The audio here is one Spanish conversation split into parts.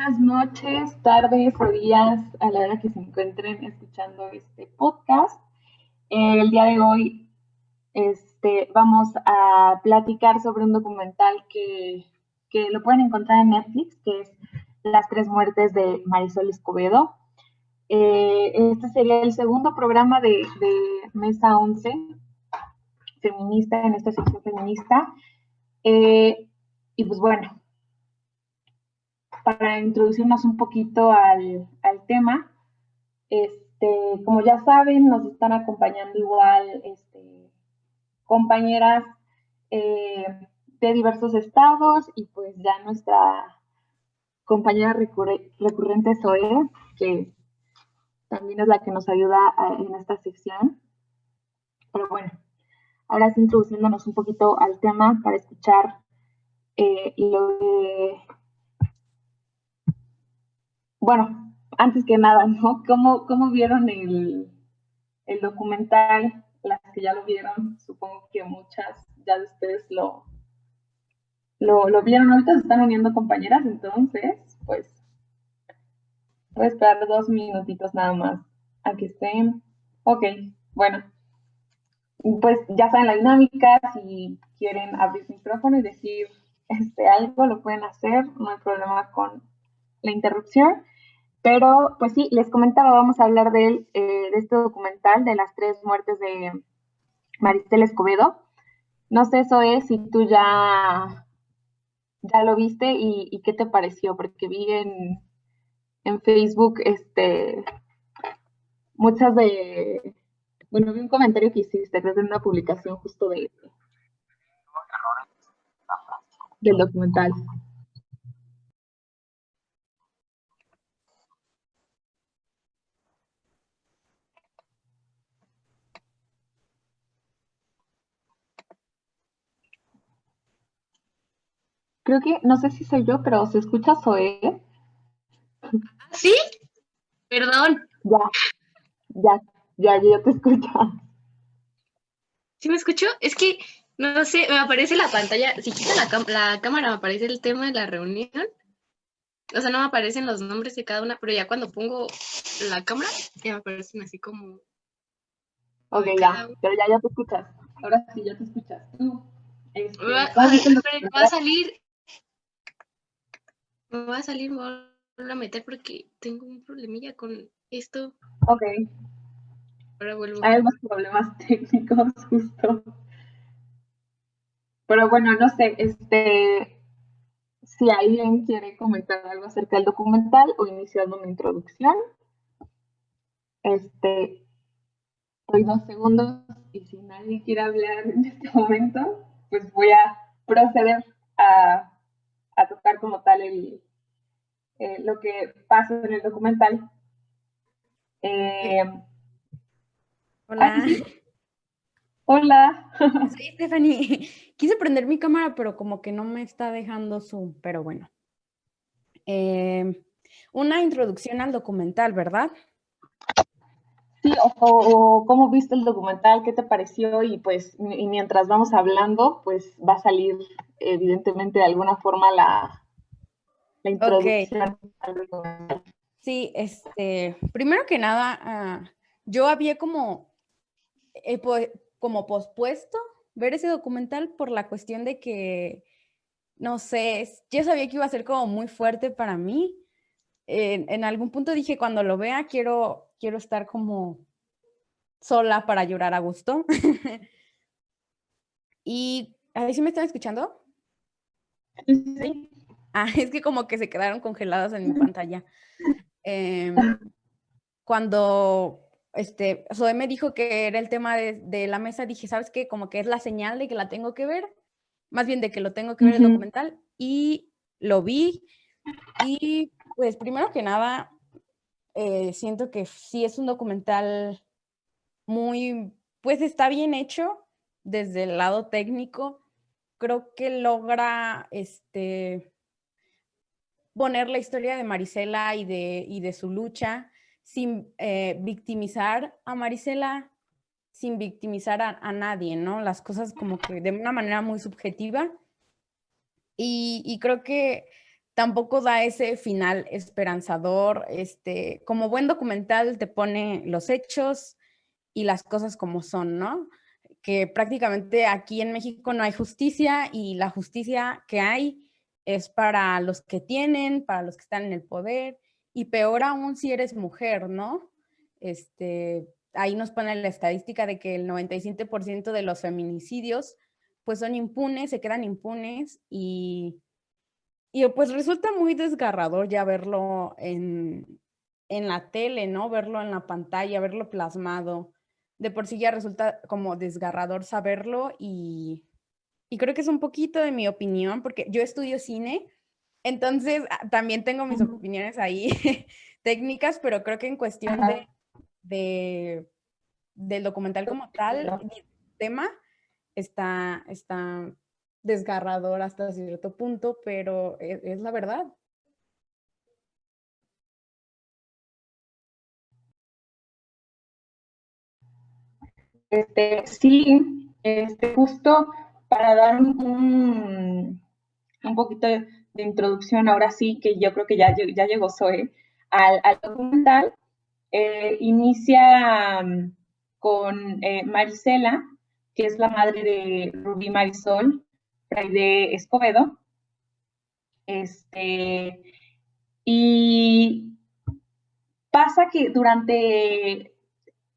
buenas noches, tardes o días a la hora que se encuentren escuchando este podcast. El día de hoy vamos a platicar sobre un documental que lo pueden encontrar en Netflix, que es Las tres muertes de Marisol Escobedo. Este sería el segundo programa de Mesa 11 feminista, en esta sección feminista. Y pues bueno, para introducirnos un poquito al tema, como ya saben, nos están acompañando igual compañeras de diversos estados y pues ya nuestra compañera recurrente Zoe, que también es la que nos ayuda en esta sección. Pero bueno, ahora sí introduciéndonos un poquito al tema para escuchar lo que... Bueno, antes que nada, ¿no? ¿Cómo vieron el documental? Las que ya lo vieron, supongo que muchas ya de ustedes lo vieron. Ahorita se están uniendo compañeras, entonces, pues, voy a esperar 2 minutitos nada más a que estén. Ok, bueno, pues ya saben la dinámica. Si quieren abrir su micrófono y decir algo, lo pueden hacer, no hay problema con la interrupción. Pero, pues sí, les comentaba, vamos a hablar de este documental de las tres muertes de Marisol Escobedo. No sé, Zoe, si tú ya lo viste y qué te pareció, porque vi en Facebook muchas bueno, vi un comentario que hiciste, creo que en una publicación justo del documental. Creo que, no sé si soy yo, pero ¿se escucha Zoe? ¿Sí? Perdón. Ya te escucho. ¿Sí me escucho? Es que, no sé, me aparece la pantalla, si quita la cámara me aparece el tema de la reunión. O sea, no me aparecen los nombres de cada una, pero ya cuando pongo la cámara, ya me aparecen así como... Ok, ya, pero ya te escuchas. Ahora sí, ya te escuchas. ¿Cómo viste el documental? Me va a salir, me voy a meter porque tengo un problemilla con esto. Ok. Ahora vuelvo. Hay unos problemas técnicos, justo. Pero bueno, no sé, si alguien quiere comentar algo acerca del documental o iniciando una introducción, doy 2 segundos y si nadie quiere hablar en este momento, pues voy a proceder a tocar como tal lo que pasa en el documental. Hola. ¿Sí? Hola. Soy Stephanie. Quise prender mi cámara, pero como que no me está dejando Zoom, pero bueno. Una introducción al documental, ¿verdad? Sí, o cómo viste el documental, qué te pareció y pues y mientras vamos hablando, pues va a salir evidentemente de alguna forma la introducción al documental. Sí, primero que nada, yo había como pospuesto ver ese documental por la cuestión de que, no sé, yo sabía que iba a ser como muy fuerte para mí. En algún punto dije, cuando lo vea, quiero estar como sola para llorar a gusto. Y, a ver si me están escuchando. Sí. Es que como que se quedaron congeladas en mi pantalla. Cuando Zoe me dijo que era el tema de la mesa, dije, ¿sabes qué? Como que es la señal de que la tengo que ver, más bien de que lo tengo que ver el documental, y lo vi. Y pues primero que nada, siento que sí es un documental pues está bien hecho desde el lado técnico. Creo que logra poner la historia de Marisela y de su lucha sin victimizar a Marisela, sin victimizar a nadie, ¿no? Las cosas como que de una manera muy subjetiva. Y creo que tampoco da ese final esperanzador. Como buen documental te pone los hechos y las cosas como son, ¿no? Que prácticamente aquí en México no hay justicia y la justicia que hay es para los que tienen, para los que están en el poder y peor aún si eres mujer, ¿no? Ahí nos pone la estadística de que el 97% de los feminicidios pues son impunes, se quedan impunes y pues resulta muy desgarrador ya verlo en la tele, ¿no? Verlo en la pantalla, verlo plasmado. De por sí ya resulta como desgarrador saberlo y creo que es un poquito de mi opinión, porque yo estudio cine, entonces también tengo mis opiniones ahí técnicas, pero creo que en cuestión del documental como tal, el tema está desgarrador hasta cierto punto, pero es la verdad. Sí, justo para dar un poquito de introducción, ahora sí que yo creo que ya llegó Zoe al documental. Inicia con Marisela, que es la madre de Rubí Marisol Fraide Escobedo. Y pasa que durante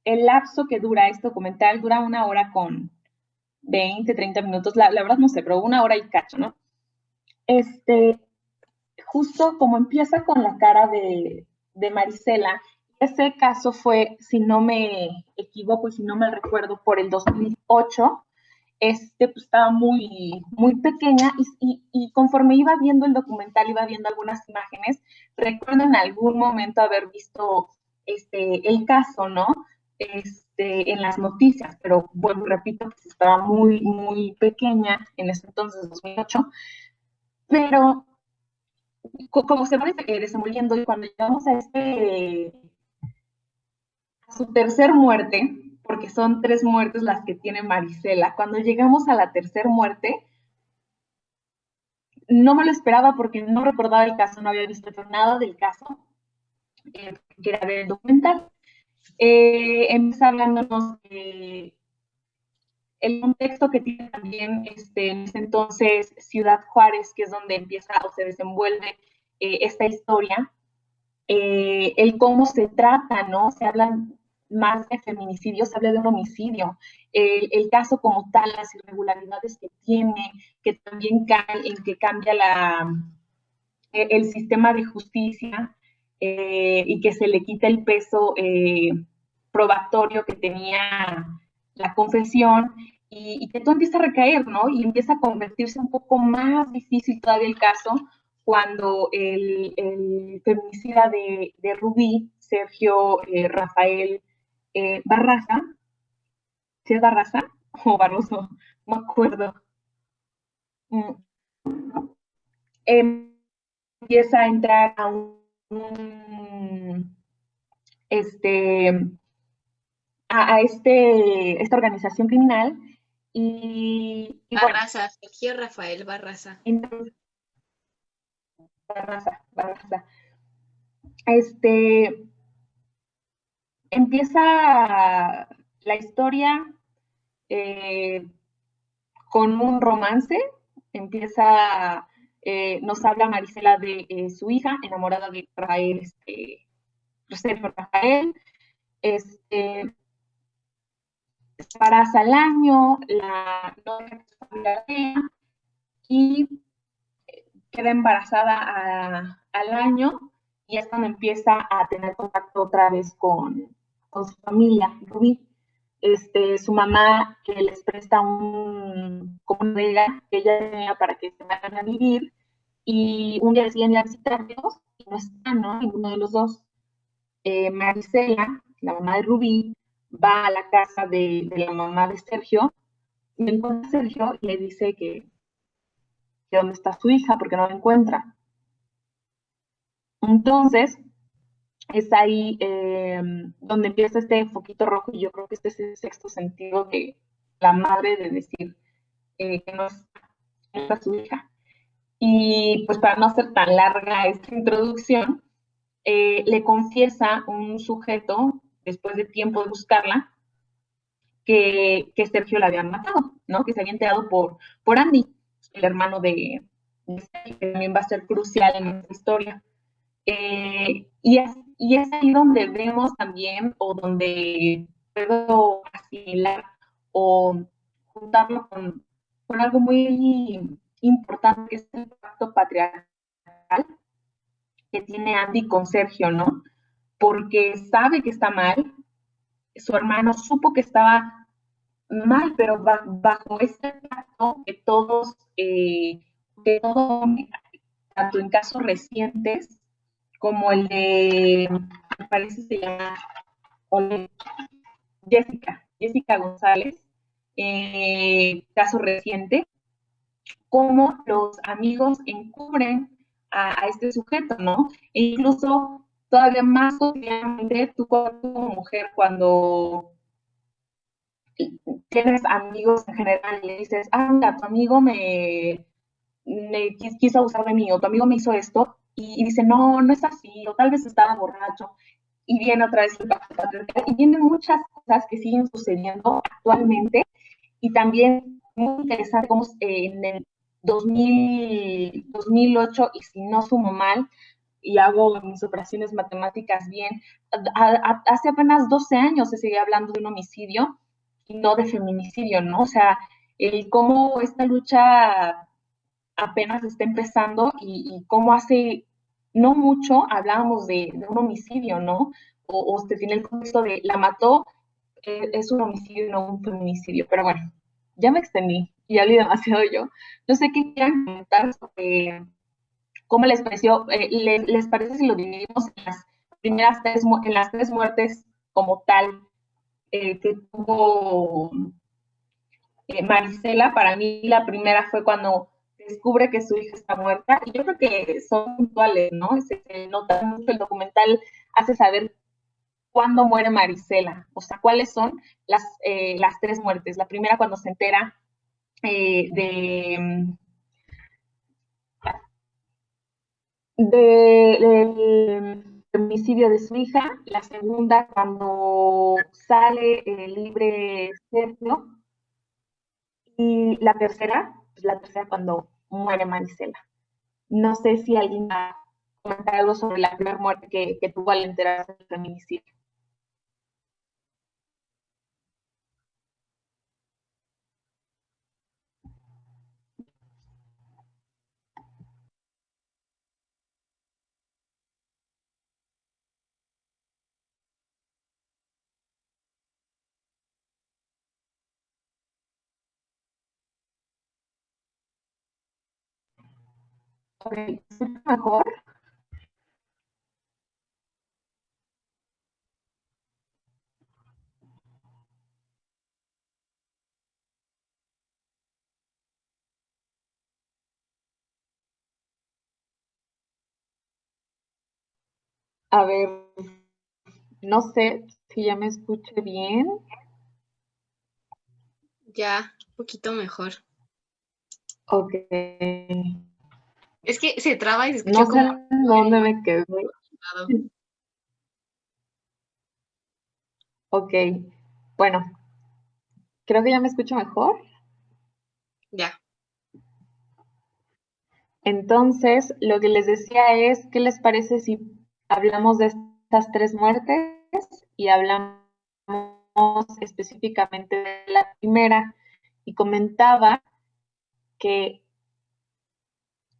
el lapso que dura este documental, dura 1 hora con 20, 30 minutos, la verdad no sé, pero 1 hora y cacho, ¿no? Justo como empieza con la cara de Marisela, ese caso fue, si no me equivoco y si no me recuerdo, por el 2008, pues estaba muy, muy pequeña y conforme iba viendo el documental, iba viendo algunas imágenes, recuerdo en algún momento haber visto el caso, ¿no? En las noticias, pero bueno, repito, pues estaba muy, muy pequeña en ese entonces, 2008, pero como se va desenvolviendo y cuando llegamos a su tercer muerte, porque son 3 muertes las que tiene Marisela, cuando llegamos a la tercera muerte, no me lo esperaba porque no recordaba el caso, no había visto nada del caso, que era ver el documental. Empieza hablándonos de el contexto que tiene también en ese entonces Ciudad Juárez, que es donde empieza o se desenvuelve esta historia, el cómo se trata, ¿no? Se hablan más de feminicidio, se habla de un homicidio, el caso como tal, las irregularidades que tiene, que también en que cambia el sistema de justicia y que se le quita el peso probatorio que tenía la confesión y que todo empieza a recaer, ¿no? Y empieza a convertirse un poco más difícil todavía el caso cuando el feminicida de Rubí, Sergio Rafael Barraza, ¿sí es Barraza o Barroso? No me acuerdo. Empieza a entrar a esta organización criminal y Barraza, bueno, Sergio Rafael Barraza. Entonces, Barraza. Empieza la historia con un romance, nos habla Marisela de su hija, enamorada de Rafael, Sergio Rafael, se embaraza al año, la novia y queda embarazada al año y es cuando empieza a tener contacto otra vez con su familia, Rubí. Su mamá que les presta como una beca que ella tenía para que se vayan a vivir y un día deciden ir a visitarlos y no están, ¿no? Ninguno de los dos. Marisela, la mamá de Rubí, va a la casa de la mamá de Sergio y encuentra a Sergio y le dice que dónde está su hija porque no la encuentra. Entonces, es ahí donde empieza este foquito rojo y yo creo que este es el sexto sentido de la madre de decir que no está su hija. Y pues para no hacer tan larga esta introducción, le confiesa un sujeto, después de tiempo de buscarla, que Sergio la había matado, ¿no? Que se había enterado por Andy, el hermano de Sergio, que también va a ser crucial en esta historia. Y es ahí donde vemos también, o donde puedo asimilar o juntarlo con algo muy importante, que es el pacto patriarcal que tiene Andy con Sergio, ¿no? Porque sabe que está mal, su hermano supo que estaba mal, pero bajo este pacto que todo, tanto en casos recientes como el de, me parece se llama Jessica González, caso reciente, cómo los amigos encubren a este sujeto, ¿no? E incluso todavía más cotidianamente, tú como mujer, cuando tienes amigos en general y le dices, ah, mira, tu amigo me quiso abusar de mí, o tu amigo me hizo esto, y dice, no, no es así, o tal vez estaba borracho, y viene otra vez el pacto patriarcal, y vienen muchas cosas que siguen sucediendo actualmente, y también muy interesante cómo en el 2008, y si no sumo mal, y hago mis operaciones matemáticas bien, hace apenas 12 años se seguía hablando de un homicidio y no de feminicidio, ¿no? O sea, el cómo esta lucha apenas está empezando y cómo hace no mucho hablábamos de un homicidio, ¿no? O se tiene el contexto de la mató, es un homicidio y no un feminicidio. Pero bueno, ya me extendí y hablé demasiado yo. No sé qué quieran comentar sobre cómo les pareció, les parece si lo dividimos en las primeras en las tres muertes como tal que tuvo Marisela. Para mí la primera fue cuando descubre que su hija está muerta, y yo creo que son puntuales, ¿no? Se nota mucho, el documental hace saber cuándo muere Marisela, o sea, cuáles son las tres muertes. La primera cuando se entera del homicidio de su hija, la segunda cuando sale libre Sergio, y la tercera cuando muere Marisela. No sé si alguien va a comentar algo sobre la primera muerte que tuvo al enterarse del feminicidio. Okay. Mejor. A ver, no sé si ya me escuché bien. Ya, un poquito mejor. Ok. Es que se traba y se escucha No sé como... dónde me quedé. Ok. Bueno, creo que ya me escucho mejor. Ya. Entonces, lo que les decía es, ¿qué les parece si hablamos de estas tres muertes y hablamos específicamente de la primera? Y comentaba que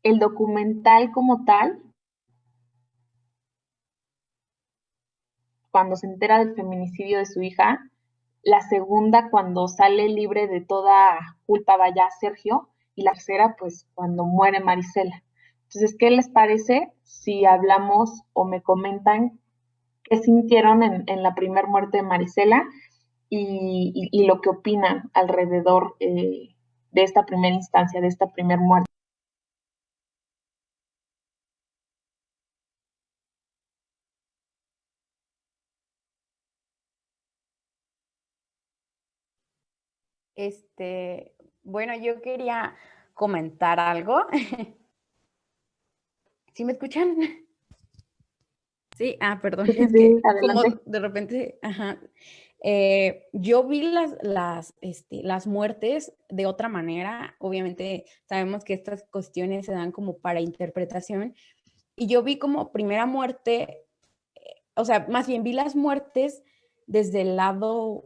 el documental como tal, cuando se entera del feminicidio de su hija, la segunda cuando sale libre de toda culpa vaya Sergio, y la tercera pues cuando muere Marisela. Entonces, ¿qué les parece si hablamos o me comentan qué sintieron en la primera muerte de Marisela y lo que opinan alrededor de esta primera instancia, de esta primera muerte? Bueno, yo quería comentar algo. ¿Sí me escuchan? Sí, perdón, Sí, es sí, que como adelante. de repente, yo vi las muertes de otra manera. Obviamente sabemos que estas cuestiones se dan como para interpretación, y yo vi como primera muerte, o sea, más bien vi las muertes desde el lado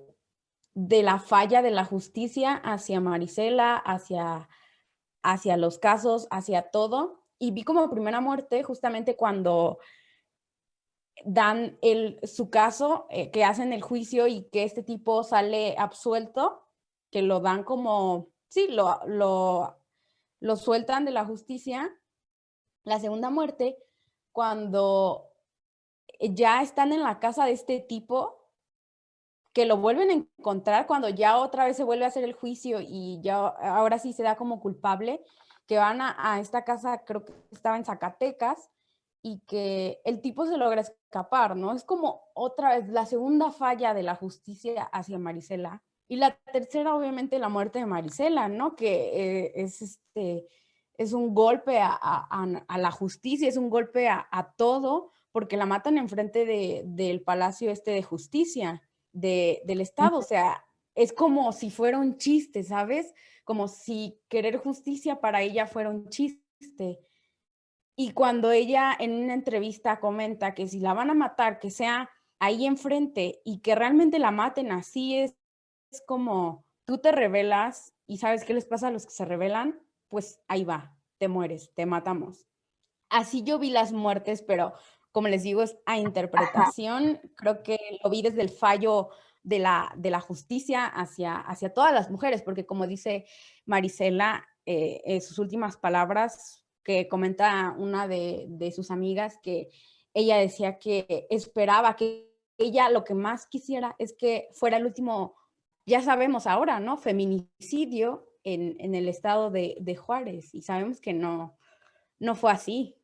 de la falla de la justicia hacia Marisela, hacia los casos, hacia todo, y vi como primera muerte justamente cuando dan su caso, que hacen el juicio y que este tipo sale absuelto, que lo dan como, sí, lo sueltan de la justicia. La segunda muerte, cuando ya están en la casa de este tipo, que lo vuelven a encontrar cuando ya otra vez se vuelve a hacer el juicio y ya ahora sí se da como culpable, que van a esta casa, creo que estaba en Zacatecas, y que el tipo se logra escapar, ¿no? Es como otra vez la segunda falla de la justicia hacia Marisela. Y la tercera, obviamente, la muerte de Marisela, ¿no? Que es un golpe a la justicia, es un golpe a todo, porque la matan enfrente del Palacio de Justicia del Estado. O sea, es como si fuera un chiste, ¿sabes? Como si querer justicia para ella fuera un chiste. Y cuando ella en una entrevista comenta que si la van a matar, que sea ahí enfrente y que realmente la maten así, es como tú te rebelas y sabes qué les pasa a los que se rebelan, pues ahí va, te mueres, te matamos. Así yo vi las muertes, pero como les digo, es a Ajá. interpretación. Creo que lo vi desde el fallo de la justicia hacia todas las mujeres, porque como dice Marisela, en sus últimas palabras, que comenta una de sus amigas, que ella decía que esperaba, que ella lo que más quisiera es que fuera el último, ya sabemos ahora, ¿no? Feminicidio en el estado de Juárez, y sabemos que no fue así.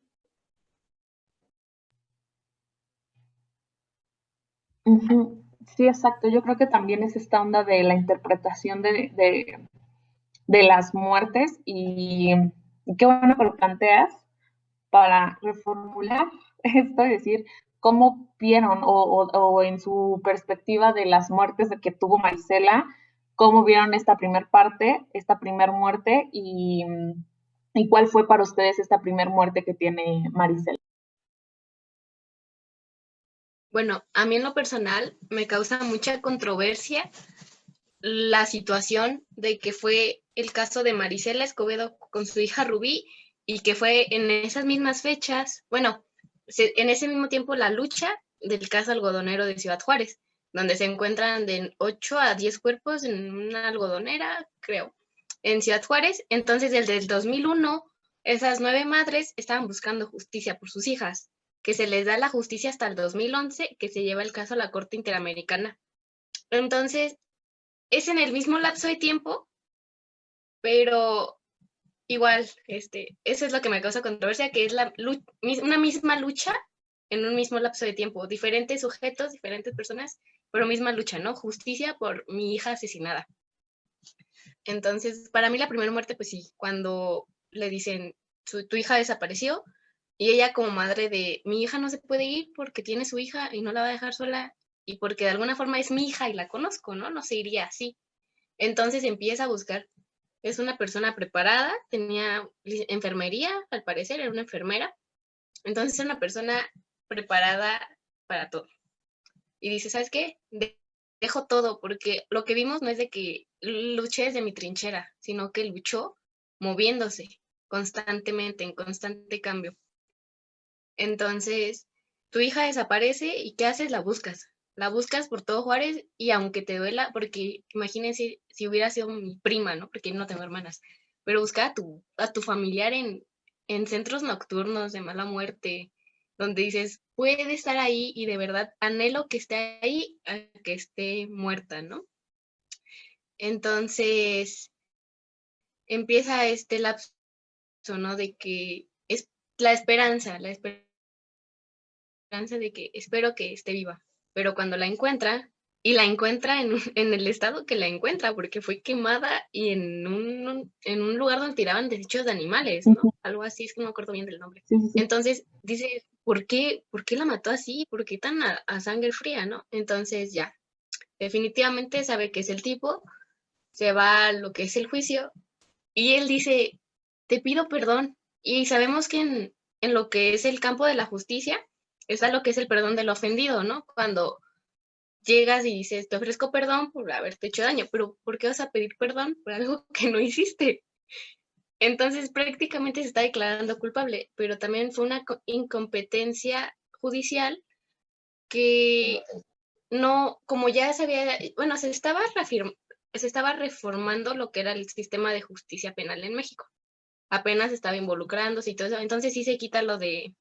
Ujú. Sí, exacto. Yo creo que también es esta onda de la interpretación de las muertes y qué bueno que lo planteas para reformular esto y decir cómo vieron o en su perspectiva de las muertes que tuvo Marisela, cómo vieron esta primer parte, esta primer muerte y cuál fue para ustedes esta primer muerte que tiene Marisela. Bueno, a mí en lo personal me causa mucha controversia la situación de que fue el caso de Marisela Escobedo con su hija Rubí y que fue en esas mismas fechas, bueno, en ese mismo tiempo la lucha del caso algodonero de Ciudad Juárez, donde se encuentran de 8 a 10 cuerpos en una algodonera, creo, en Ciudad Juárez. Entonces, desde el 2001, esas 9 madres estaban buscando justicia por sus hijas, que se les da la justicia hasta el 2011, que se lleva el caso a la Corte Interamericana. Entonces, es en el mismo lapso de tiempo, pero igual, eso es lo que me causa controversia, que es una misma lucha en un mismo lapso de tiempo, diferentes sujetos, diferentes personas, pero misma lucha, ¿no? Justicia por mi hija asesinada. Entonces, para mí la primera muerte, pues sí, cuando le dicen, tu hija desapareció, y ella como madre de, mi hija no se puede ir porque tiene su hija y no la va a dejar sola, y porque de alguna forma es mi hija y la conozco, ¿no? No se iría así. Entonces empieza a buscar. Es una persona preparada, tenía enfermería, al parecer, era una enfermera. Entonces es una persona preparada para todo. Y dice, ¿sabes qué? Dejo todo, porque lo que vimos no es de que luché desde mi trinchera, sino que luchó moviéndose constantemente, en constante cambio. Entonces, tu hija desaparece y ¿qué haces? La buscas. La buscas por todo Juárez y aunque te duela, porque imagínense si hubiera sido mi prima, ¿no? Porque no tengo hermanas, pero buscar a tu familiar en centros nocturnos de mala muerte, donde dices, puede estar ahí y de verdad anhelo que esté ahí a que esté muerta, ¿no? Entonces empieza este lapso, ¿no? De que es la esperanza de que espero que esté viva, pero cuando la encuentra, y la encuentra en el estado que la encuentra, porque fue quemada y en un lugar donde tiraban desechos de animales, ¿no? Ujú. Algo así, es que no me acuerdo bien del nombre. Sí, sí, sí. Entonces dice, ¿por qué la mató así? ¿Por qué tan a sangre fría, no? Entonces ya, definitivamente sabe que es el tipo, se va a lo que es el juicio y él dice, te pido perdón. Y sabemos que en lo que es el campo de la justicia está lo que es el perdón del ofendido, ¿no? Cuando llegas y dices, te ofrezco perdón por haberte hecho daño, pero ¿por qué vas a pedir perdón por algo que no hiciste? Entonces prácticamente se está declarando culpable, pero también fue una incompetencia judicial que no, como ya se había, bueno, se estaba reformando lo que era el sistema de justicia penal en México. Apenas estaba involucrándose y todo eso, entonces sí se quita lo del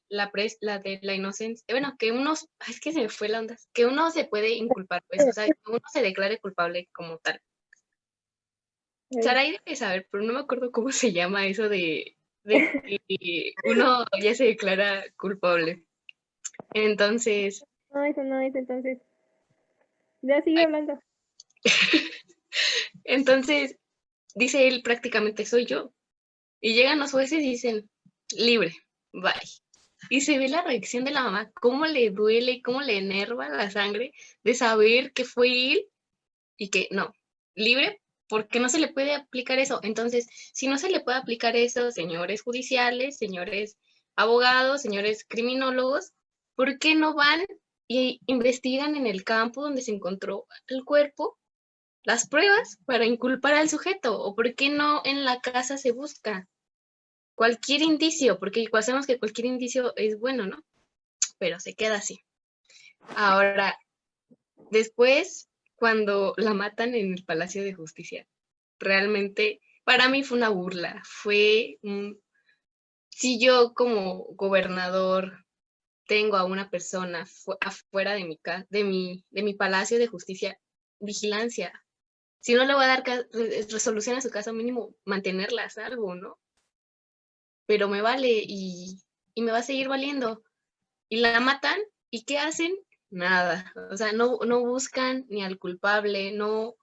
la de la inocencia, bueno, que uno, es que se me fue la onda, que uno se puede inculpar, pues, o sea, que uno se declare culpable como tal. Saray debe saber, pero no me acuerdo cómo se llama eso de que uno ya se declara culpable. Entonces, No, eso no es, entonces. Ya sigue hablando. entonces, dice él prácticamente soy yo. Y llegan los jueces y dicen, libre, bye. Y se ve la reacción de la mamá, cómo le duele, cómo le enerva la sangre de saber que fue él y que no, libre, porque no se le puede aplicar eso. Entonces, si no se le puede aplicar eso, señores judiciales, señores abogados, señores criminólogos, ¿por qué no van y investigan en el campo donde se encontró el cuerpo las pruebas para inculpar al sujeto? ¿O por qué no en la casa se busca cualquier indicio? Porque igual sabemos que cualquier indicio es bueno, ¿no? Pero se queda así. Ahora, después, cuando la matan en el Palacio de Justicia, realmente para mí fue una burla. Si yo como gobernador tengo a una persona afuera de mi Palacio de Justicia, vigilancia. Si no le voy a dar resolución a su caso, mínimo mantenerla a salvo, ¿no? Pero me vale y me va a seguir valiendo. Y la matan, ¿y qué hacen? Nada. O sea, no buscan ni al culpable, no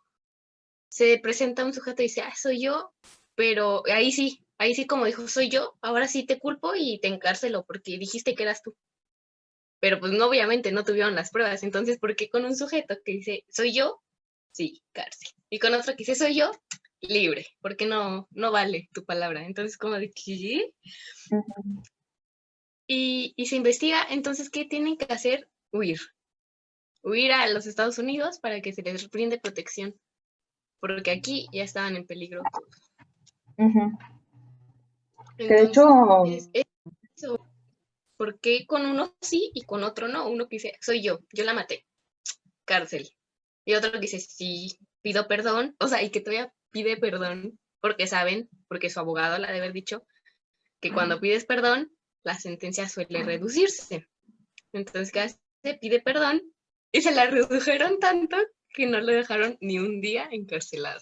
se presenta un sujeto y dice, soy yo, pero ahí sí como dijo, soy yo, ahora sí te culpo y te encarcelo porque dijiste que eras tú. Pero pues no, obviamente no tuvieron las pruebas, entonces, ¿por qué con un sujeto que dice, soy yo? Sí, cárcel. Y con otro que dice, soy yo, libre, porque no vale tu palabra. Entonces, como de, ¿qué? Ujú. Y se investiga, entonces, ¿qué tienen que hacer? Huir a los Estados Unidos para que se les brinde protección, porque aquí ya estaban en peligro todos. Ujú. Que de hecho, Entonces, es eso. ¿Por qué con uno sí y con otro no? Uno que dice, soy yo la maté, cárcel. Y otro que dice, sí, pido perdón, o sea, y que todavía pide perdón, porque su abogado le ha de haber dicho, que cuando pides perdón, la sentencia suele reducirse. Entonces, ¿qué hace? Pide perdón y se la redujeron tanto que no lo dejaron ni un día encarcelado.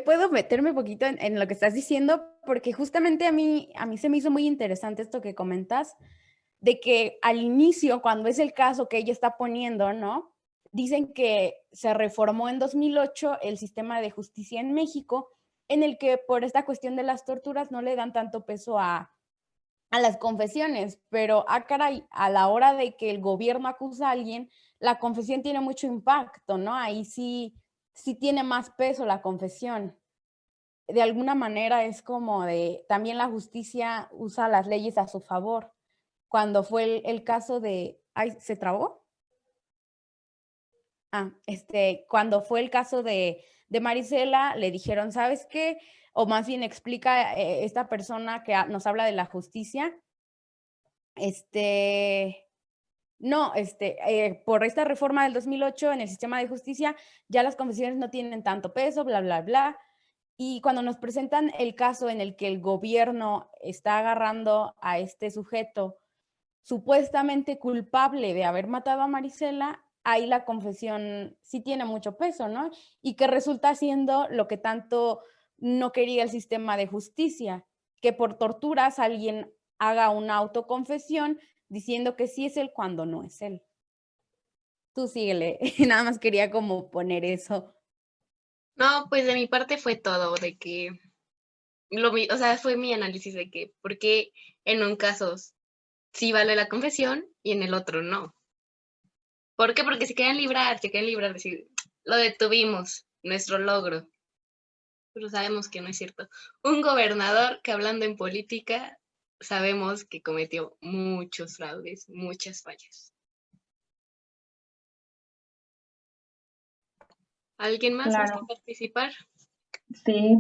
Puedo meterme un poquito en lo que estás diciendo, porque justamente a mí se me hizo muy interesante esto que comentas, de que al inicio, cuando es el caso que ella está poniendo, ¿no? Dicen que se reformó en 2008 el sistema de justicia en México, en el que por esta cuestión de las torturas no le dan tanto peso a las confesiones, pero caray, a la hora de que el gobierno acusa a alguien, la confesión tiene mucho impacto, ¿no? Ahí sí tiene más peso la confesión. De alguna manera es como también la justicia usa las leyes a su favor. Cuando fue el caso de, ay, ¿se trabó? Cuando fue el caso de Marisela, le dijeron, ¿sabes qué? O más bien explica esta persona que nos habla de la justicia, no, por esta reforma del 2008 en el sistema de justicia, ya las confesiones no tienen tanto peso, bla, bla, bla. Y cuando nos presentan el caso en el que el gobierno está agarrando a este sujeto supuestamente culpable de haber matado a Marisela, ahí la confesión sí tiene mucho peso, ¿no? Y que resulta siendo lo que tanto no quería el sistema de justicia, que por torturas alguien haga una autoconfesión diciendo que sí es él cuando no es él. Tú síguele. Nada más quería como poner eso. No, pues de mi parte fue todo, de que o sea, fue mi análisis de que por qué en un caso sí vale la confesión y en el otro no. ¿Por qué? Porque se quieren librar, decir, lo detuvimos, nuestro logro. Pero sabemos que no es cierto. Un gobernador que hablando en política, sabemos que cometió muchos fraudes, muchas fallas. ¿Alguien más gusta Claro, participar? sí,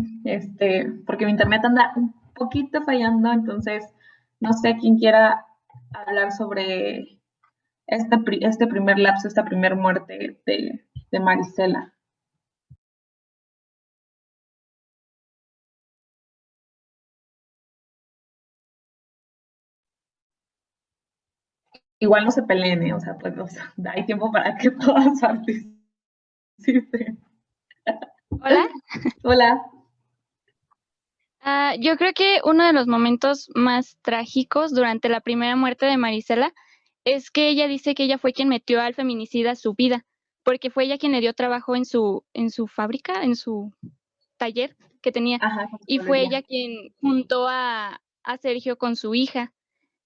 porque mi internet anda un poquito fallando, entonces no sé quién quiera hablar sobre este primer lapso, esta primer muerte de Marisela. Igual no se peleen, ¿eh? O sea, pues hay tiempo para que todas participen. Hola. Hola. Yo creo que uno de los momentos más trágicos durante la primera muerte de Marisela es que ella dice que ella fue quien metió al feminicida a su vida, porque fue ella quien le dio trabajo en su fábrica, en su taller que tenía, Ajá, y fue controlaría. ella quien juntó a Sergio con su hija.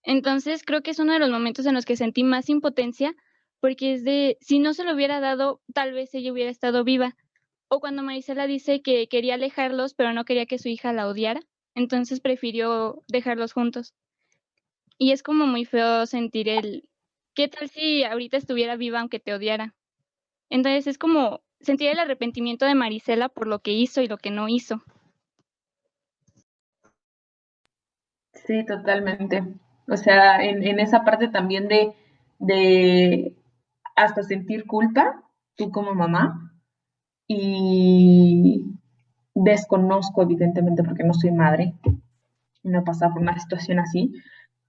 Entonces creo que es uno de los momentos en los que sentí más impotencia, porque es de, si no se lo hubiera dado, tal vez ella hubiera estado viva. O cuando Marisela dice que quería alejarlos, pero no quería que su hija la odiara, entonces prefirió dejarlos juntos. Y es como muy feo sentir ¿qué tal si ahorita estuviera viva aunque te odiara? Entonces es como sentir el arrepentimiento de Marisela por lo que hizo y lo que no hizo. Sí, totalmente. O sea, en esa parte también de hasta sentir culpa, tú como mamá, y desconozco evidentemente porque no soy madre, no he pasado por una situación así,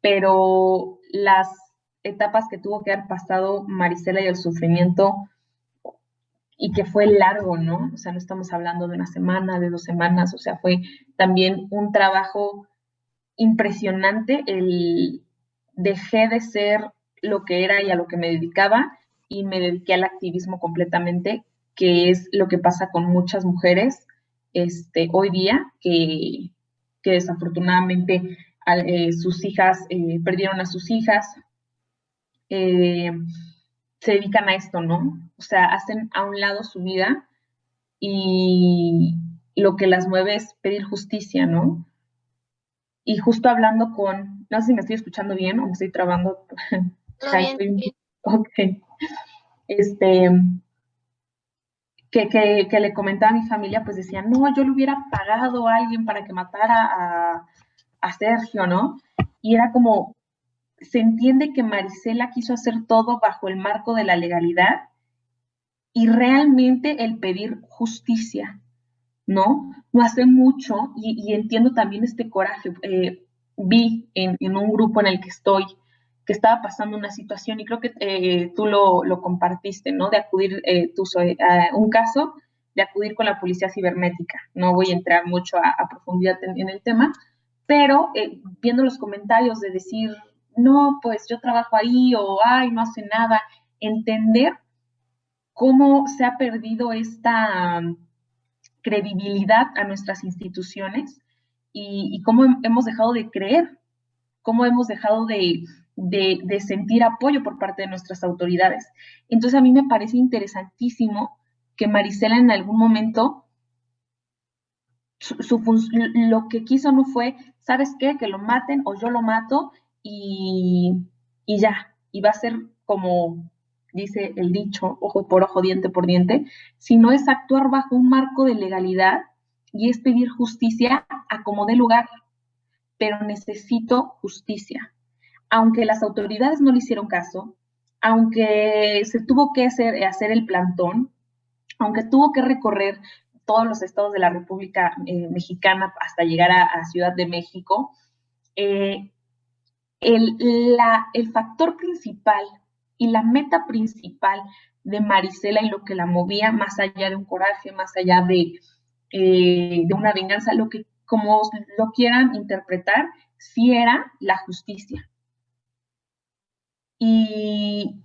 pero las etapas que tuvo que haber pasado Marisela y el sufrimiento y que fue largo, ¿no? O sea, no estamos hablando de una semana, de 2 semanas, o sea, fue también un trabajo impresionante. Dejé de ser lo que era y a lo que me dedicaba y me dediqué al activismo completamente, que es lo que pasa con muchas mujeres hoy día, que desafortunadamente sus hijas perdieron a sus hijas, eh, se dedican a esto, ¿no? O sea, hacen a un lado su vida y lo que las mueve es pedir justicia, ¿no? Y justo hablando no sé si me estoy escuchando bien o me estoy trabando. Todo bien, bien. Ok. Este, que le comentaba a mi familia, pues decían, no, yo le hubiera pagado a alguien para que matara a Sergio, ¿no? Y era como, se entiende que Marisela quiso hacer todo bajo el marco de la legalidad y realmente el pedir justicia, ¿no? No hace mucho, y entiendo también este coraje, vi en un grupo en el que estoy que estaba pasando una situación y creo que tú lo compartiste, ¿no? De acudir, a un caso de acudir con la policía cibernética. No voy a entrar mucho a profundidad en el tema, pero viendo los comentarios de decir, no, pues yo trabajo ahí o, ay, no hace nada, entender cómo se ha perdido esta credibilidad a nuestras instituciones y cómo hemos dejado de creer, cómo hemos dejado de sentir apoyo por parte de nuestras autoridades. Entonces a mí me parece interesantísimo que Marisela en algún momento lo que quiso no fue, ¿sabes qué? Que lo maten o yo lo mato y ya, y va a ser como dice el dicho, ojo por ojo, diente por diente, sino es actuar bajo un marco de legalidad y es pedir justicia a como dé lugar, pero necesito justicia. Aunque las autoridades no le hicieron caso, aunque se tuvo que hacer el plantón, aunque tuvo que recorrer todos los estados de la República Mexicana hasta llegar a Ciudad de México, el factor principal y la meta principal de Marisela y lo que la movía, más allá de un coraje, más allá de una venganza, lo que como lo quieran interpretar, sí era la justicia. Y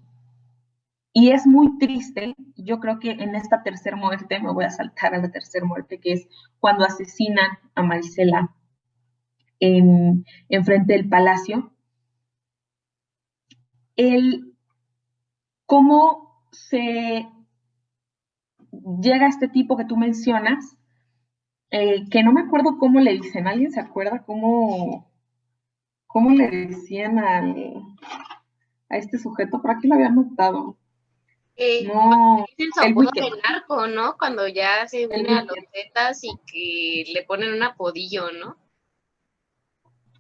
Y es muy triste, yo creo que en esta tercera muerte, me voy a saltar a la tercera muerte, que es cuando asesinan a Marisela en frente del palacio. Cómo se llega a este tipo que tú mencionas, que no me acuerdo cómo le dicen, ¿alguien se acuerda cómo le decían a este sujeto? Por aquí lo había notado. No, Dicen su el apodo Wicked. de narco, ¿no? Cuando ya se El une a los Wicked. Zetas y que le ponen un apodillo, ¿no?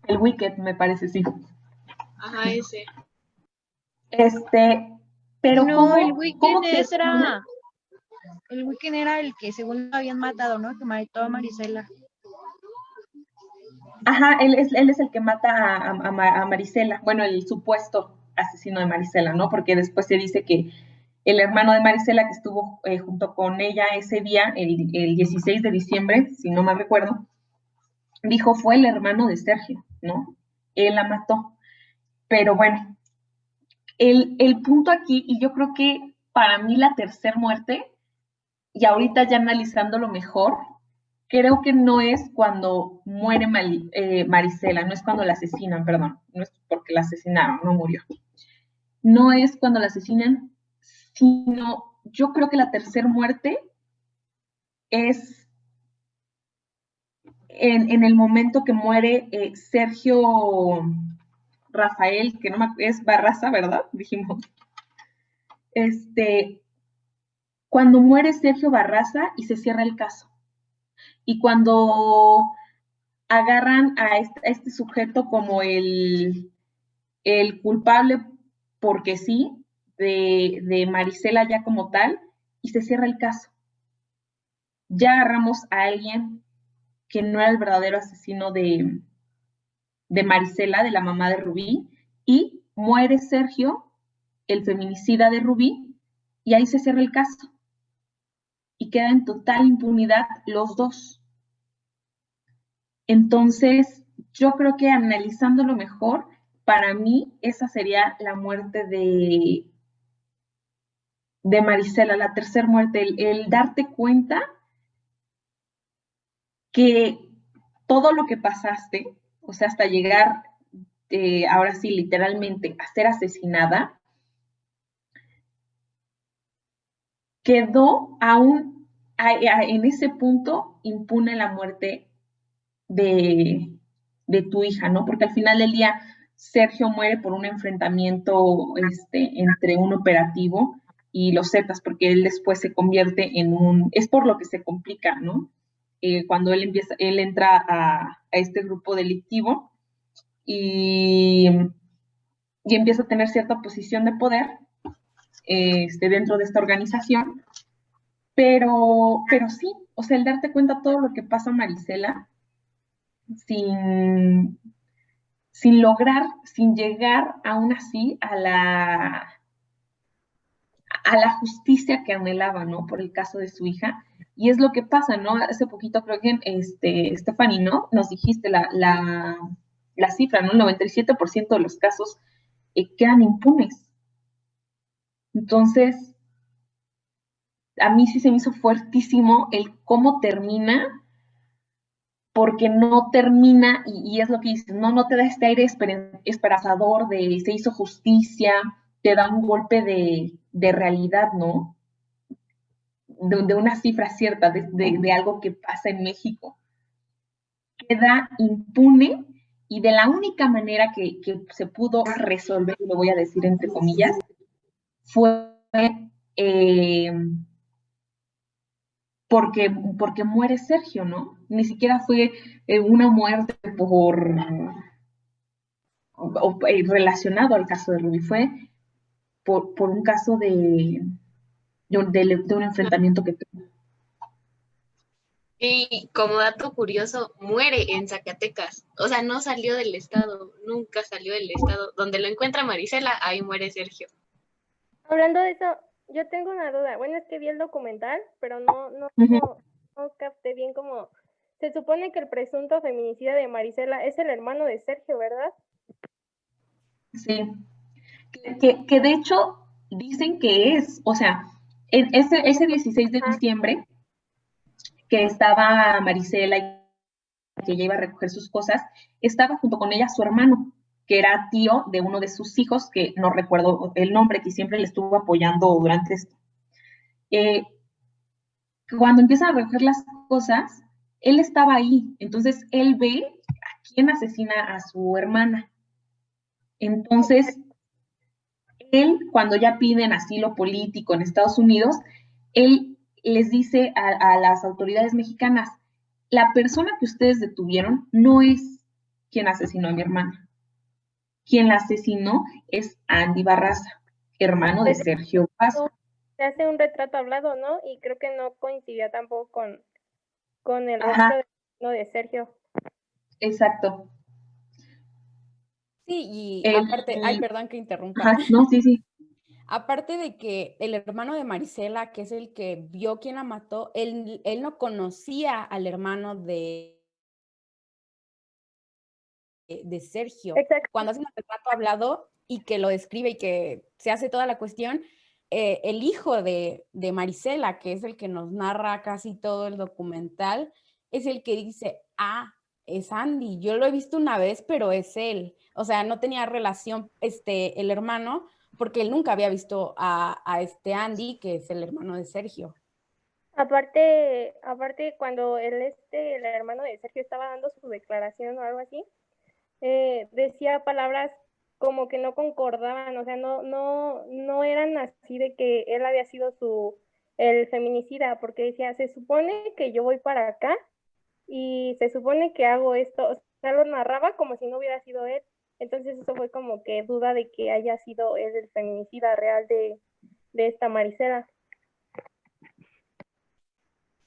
El Wicked, me parece, sí. Ajá, ese. Pero No, el ¿cómo Weekend era. El Weekend era el que según lo habían matado, ¿no? Que mató a Marisela. Ajá, él es el que mata a Marisela, bueno, el supuesto asesino de Marisela, ¿no? Porque después se dice que el hermano de Marisela que estuvo junto con ella ese día, el 16 de diciembre, si no mal recuerdo, dijo fue el hermano de Sergio, ¿no? Él la mató. Pero bueno, el punto aquí, y yo creo que para mí la tercera muerte, y ahorita ya analizándolo mejor, creo que no es cuando muere Marisela, no es cuando la asesinan, perdón, no es porque la asesinaron, no murió. No es cuando la asesinan, sino yo creo que la tercera muerte es en el momento que muere Sergio Rafael, que no es Barraza, ¿verdad? Dijimos. Cuando muere Sergio Barraza y se cierra el caso. Y cuando agarran a este sujeto como el culpable, porque sí, de Marisela ya como tal, y se cierra el caso. Ya agarramos a alguien que no era el verdadero asesino de Marisela, de la mamá de Rubí, y muere Sergio, el feminicida de Rubí, y ahí se cierra el caso. Y queda en total impunidad los dos. Entonces, yo creo que analizándolo mejor, para mí esa sería la muerte de Marisela, la tercera muerte, el darte cuenta que todo lo que pasaste, o sea, hasta llegar, ahora sí, literalmente, a ser asesinada, quedó aún en ese punto impune la muerte de tu hija, ¿no? Porque al final del día Sergio muere por un enfrentamiento entre un operativo y los Zetas, porque él después se convierte es por lo que se complica, ¿no? Cuando él entra a este grupo delictivo y empieza a tener cierta posición de poder dentro de esta organización, pero sí, o sea, el darte cuenta todo lo que pasa a Marisela sin llegar aún así a la justicia que anhelaba, ¿no? Por el caso de su hija. Y es lo que pasa, ¿no? Hace poquito creo que, Stephanie, ¿no? Nos dijiste la cifra, ¿no? El 97% de los casos quedan impunes. Entonces, a mí sí se me hizo fuertísimo el cómo termina, porque no termina, y es lo que dices, no te da este aire esperanzador de se hizo justicia, te da un golpe de realidad, ¿no? De una cifra cierta, de algo que pasa en México. Queda impune, y de la única manera que se pudo resolver, y lo voy a decir entre comillas, fue porque muere Sergio, ¿no? Ni siquiera fue una muerte relacionado al caso de Rubí, fue por un caso de un enfrentamiento que tuvo. Y como dato curioso, muere en Zacatecas. O sea, no salió del estado, nunca salió del estado. Donde lo encuentra Marisela, ahí muere Sergio. Hablando de eso, yo tengo una duda. Bueno, es que vi el documental, pero no capté bien cómo... Se supone que el presunto feminicida de Marisela es el hermano de Sergio, ¿verdad? Sí. Que de hecho, dicen que es, o sea, ese 16 de diciembre que estaba Marisela y que ella iba a recoger sus cosas, estaba junto con ella su hermano, que era tío de uno de sus hijos, que no recuerdo el nombre, que siempre le estuvo apoyando durante esto. Cuando empiezan a recoger las cosas, él estaba ahí, entonces él ve a quién asesina a su hermana. Entonces, él, cuando ya piden asilo político en Estados Unidos, él les dice a las autoridades mexicanas, la persona que ustedes detuvieron no es quien asesinó a mi hermana. Quien la asesinó es Andy Barraza, hermano de Sergio Paso. Se hace un retrato hablado, ¿no? Y creo que no coincidía tampoco con el rostro de Sergio. Exacto. Sí, y aparte, ay, perdón que interrumpa. Ajá, no, sí. Aparte de que el hermano de Marisela, que es el que vio quién la mató, él no conocía al hermano de Sergio. Exacto. Cuando hace un retrato hablado y que lo describe y que se hace toda la cuestión, el hijo de Marisela, que es el que nos narra casi todo el documental, es el que dice, es Andy, yo lo he visto una vez, pero es él. O sea, no tenía relación el hermano, porque él nunca había visto a este Andy, que es el hermano de Sergio. Aparte cuando el hermano de Sergio estaba dando su declaración o algo así, decía palabras como que no concordaban, o sea, no eran así de que él había sido el feminicida, porque decía, se supone que yo voy para acá y se supone que hago esto, o sea, lo narraba como si no hubiera sido él. Entonces eso fue como que duda de que haya sido él el feminicida real de esta Marisela.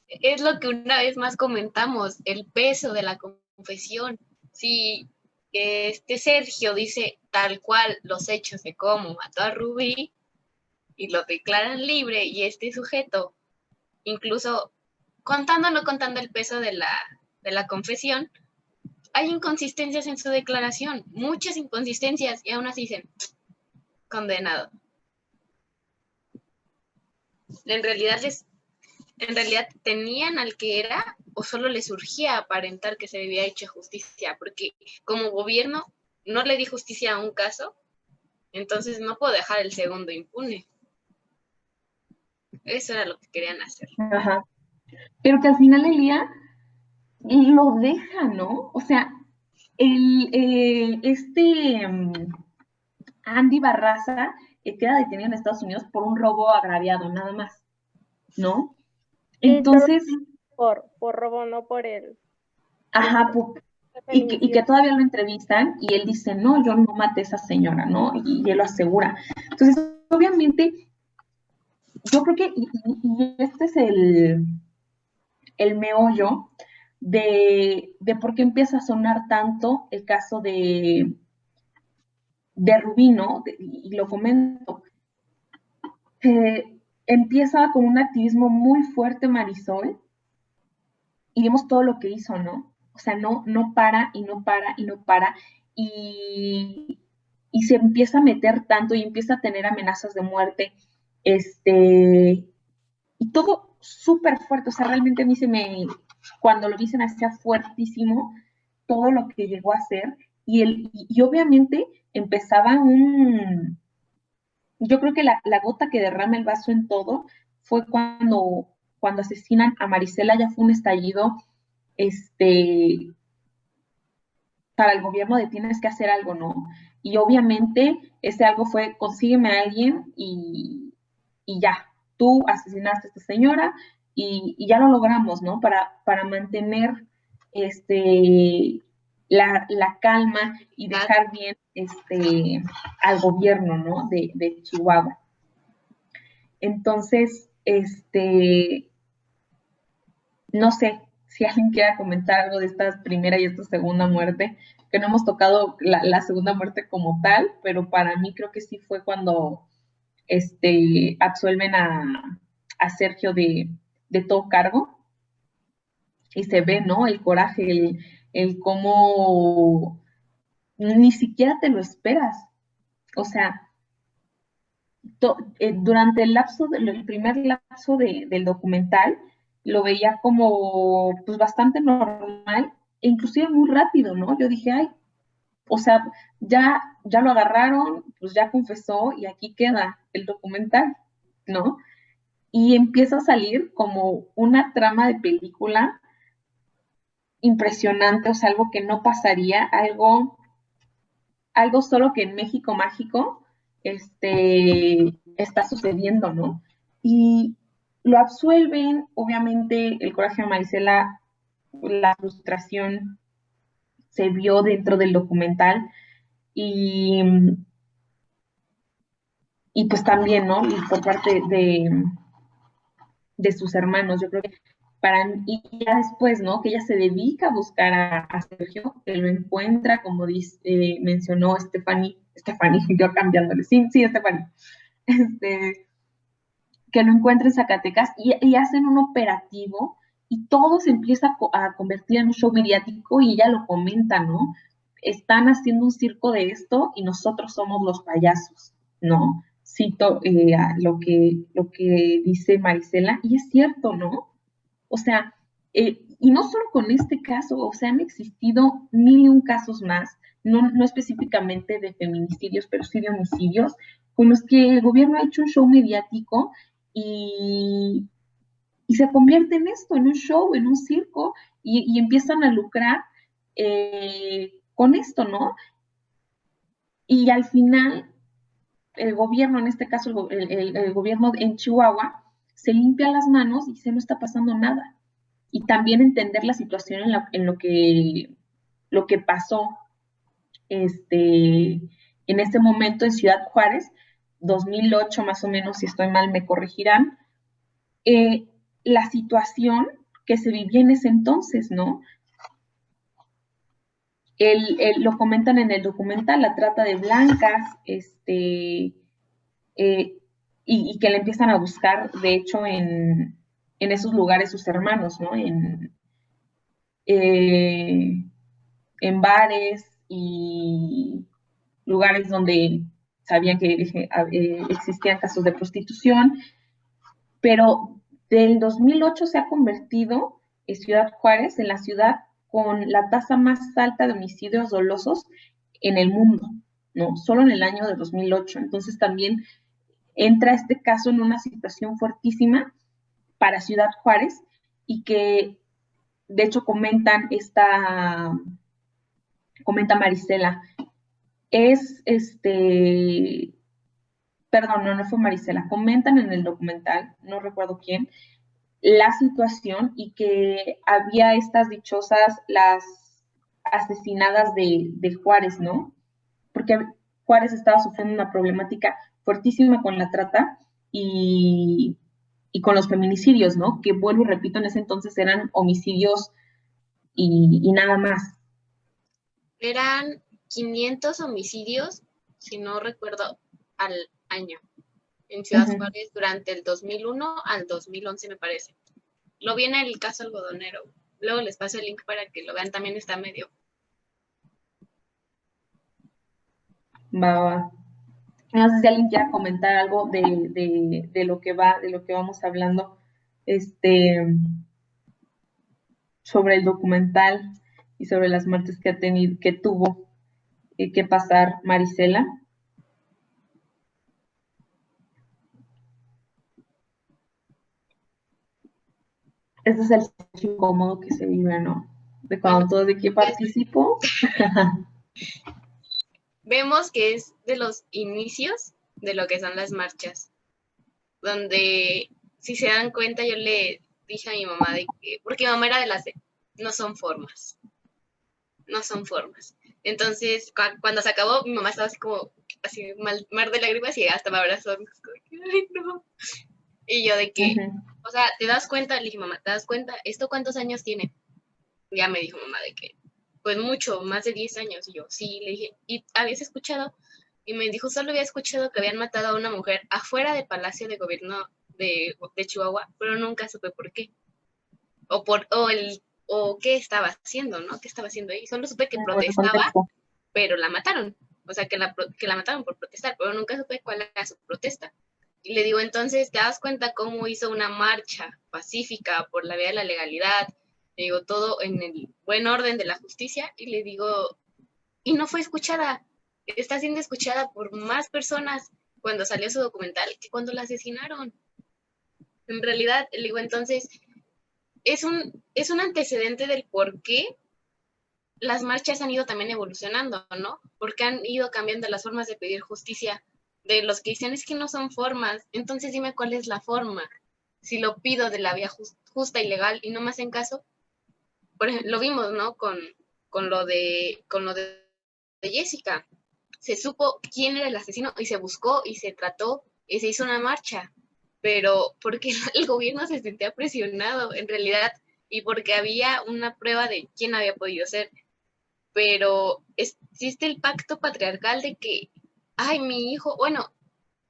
Es lo que una vez más comentamos, el peso de la confesión. Si Sergio dice tal cual los hechos de cómo mató a Rubí y lo declaran libre, y este sujeto, incluso contando o no contando el peso de la confesión, hay inconsistencias en su declaración, muchas inconsistencias, y aún así dicen, condenado. En realidad tenían al que era, o solo les surgía aparentar que se había hecho justicia, porque como gobierno no le di justicia a un caso, entonces no puedo dejar el segundo impune. Eso era lo que querían hacer. Ajá. Pero que al final del día lo deja, ¿no? O sea, Andy Barraza queda detenido en Estados Unidos por un robo agraviado, nada más, ¿no? Entonces... Por robo, no por el... Ajá, y que todavía lo entrevistan y él dice, no, yo no maté a esa señora, ¿no? Y él lo asegura. Entonces, obviamente, yo creo que, y este es el meollo de por qué empieza a sonar tanto el caso de Rubí, ¿no? Y lo comento. Empieza con un activismo muy fuerte Marisol y vemos todo lo que hizo, ¿no? O sea, no para y no para y no para y se empieza a meter tanto y empieza a tener amenazas de muerte, y todo súper fuerte, o sea, realmente a mí cuando lo dicen hacía fuertísimo todo lo que llegó a hacer y obviamente empezaba yo creo que la gota que derrama el vaso en todo fue cuando asesinan a Marisela, ya fue un estallido, para el gobierno de tienes que hacer algo, ¿no? Y obviamente ese algo fue, consígueme a alguien y ya, tú asesinaste a esta señora y ya lo logramos, ¿no? Para mantener la calma y dejar bien al gobierno, ¿no? De Chihuahua. Entonces, no sé si alguien quiera comentar algo de esta primera y esta segunda muerte, que no hemos tocado la segunda muerte como tal, pero para mí creo que sí fue cuando absuelven a Sergio de todo cargo y se ve, ¿no? El coraje, el cómo ni siquiera te lo esperas. O sea, durante el primer lapso del documental, lo veía como pues bastante normal e inclusive muy rápido, ¿no? Yo dije, ay, o sea, ya lo agarraron, pues ya confesó y aquí queda el documental, ¿no? Y empieza a salir como una trama de película impresionante, o sea, algo que no pasaría, algo solo que en México mágico está sucediendo, ¿no? Y lo absuelven, obviamente el coraje de Marisela, la frustración se vio dentro del documental y pues también, ¿no? Y por parte de sus hermanos, yo creo que y ya después, ¿no? Que ella se dedica a buscar a Sergio, que lo encuentra, como mencionó Stephanie, yo cambiándole, sí, Stephanie, que lo encuentra en Zacatecas y hacen un operativo y todo se empieza a convertir en un show mediático y ella lo comenta, ¿no? Están haciendo un circo de esto y nosotros somos los payasos, ¿no? Cito lo que dice Marisela y es cierto, ¿no? O sea, y no solo con este caso, o sea, han existido 1001 casos más, no específicamente de feminicidios, pero sí de homicidios, con los que el gobierno ha hecho un show mediático y se convierte en esto, en un show, en un circo, y empiezan a lucrar con esto, ¿no? Y al final, el gobierno, en este caso el gobierno en Chihuahua, se limpia las manos y dice, no está pasando nada. Y también entender la situación en lo que pasó en ese momento en Ciudad Juárez, 2008 más o menos, si estoy mal me corregirán, la situación que se vivía en ese entonces, ¿no? Lo comentan en el documental, la trata de blancas, y que le empiezan a buscar, de hecho, en esos lugares sus hermanos, ¿no? En bares y lugares donde sabían que existían casos de prostitución, pero del 2008 se ha convertido en Ciudad Juárez en la ciudad con la tasa más alta de homicidios dolosos en el mundo, ¿no? Solo en el año de 2008. Entonces también entra este caso en una situación fuertísima para Ciudad Juárez y que de hecho comenta Marisela, perdón, no fue Marisela, comentan en el documental, no recuerdo quién, la situación y que había estas dichosas, las asesinadas de Juárez, ¿no? Porque Juárez estaba sufriendo una problemática fuertísima con la trata y con los feminicidios, ¿no? Que vuelvo y repito, en ese entonces eran homicidios y nada más. Eran 500 homicidios, si no recuerdo, al año en Ciudad Juárez durante el 2001 al 2011, me parece. Lo vi en el caso algodonero. Luego les paso el link para que lo vean, también está medio. Va. No sé si alguien quiera comentar algo de lo que vamos hablando, sobre el documental y sobre las muertes que tuvo que pasar Marisela. Ese es el sitio incómodo que se vive, ¿no? De cuando todos de que participo. Vemos que es de los inicios de lo que son las marchas, donde, si se dan cuenta, yo le dije a mi mamá de que, porque mi mamá era de las de, no son formas. Entonces, cuando se acabó, mi mamá estaba así como, así, mar de lágrimas y hasta me abrazó. Ay, no. Y yo de que, o sea, ¿te das cuenta? Le dije, mamá, ¿te das cuenta? ¿Esto cuántos años tiene? Ya me dijo mamá de que, pues mucho, más de 10 años. Y yo, sí, le dije, ¿y habías escuchado? Y me dijo, solo había escuchado que habían matado a una mujer afuera del Palacio de Gobierno de Chihuahua, pero nunca supe por qué. O qué estaba haciendo, ¿no? ¿Qué estaba haciendo ahí? Solo supe que protestaba, pero la mataron. o sea, que la mataron por protestar, pero nunca supe cuál era su protesta. Y le digo, entonces, ¿te das cuenta cómo hizo una marcha pacífica por la vía de la legalidad? Le digo, todo en el buen orden de la justicia, y le digo, y no fue escuchada, está siendo escuchada por más personas cuando salió su documental que cuando la asesinaron. En realidad, le digo, entonces, es un antecedente del por qué las marchas han ido también evolucionando, ¿no? Porque han ido cambiando las formas de pedir justicia. De los que dicen, es que no son formas, entonces dime cuál es la forma. Si lo pido de la vía justa y legal y no me hacen caso, por ejemplo, lo vimos, ¿no? Con lo de Jessica. Se supo quién era el asesino y se buscó y se trató y se hizo una marcha, pero porque el gobierno se sentía presionado en realidad y porque había una prueba de quién había podido ser. Pero existe el pacto patriarcal de que, ay, mi hijo, bueno,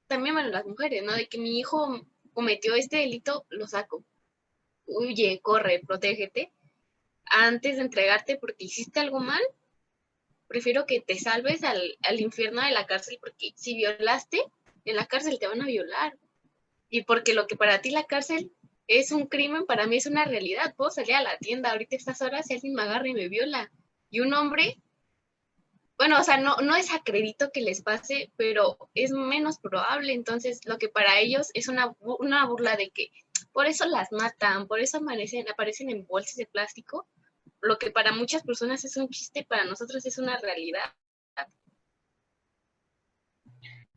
también para las mujeres, ¿no? De que mi hijo cometió este delito, lo saco. Huye, corre, protégete. Antes de entregarte porque hiciste algo mal, prefiero que te salves al infierno de la cárcel, porque si violaste, en la cárcel te van a violar. Y porque lo que para ti la cárcel es un crimen, para mí es una realidad. Puedo salir a la tienda ahorita a estas horas y alguien me agarra y me viola. Y un hombre, bueno, o sea, no desacredito que les pase, pero es menos probable. Entonces, lo que para ellos es una burla de que por eso las matan, por eso aparecen en bolsas de plástico. Lo que para muchas personas es un chiste, para nosotros es una realidad.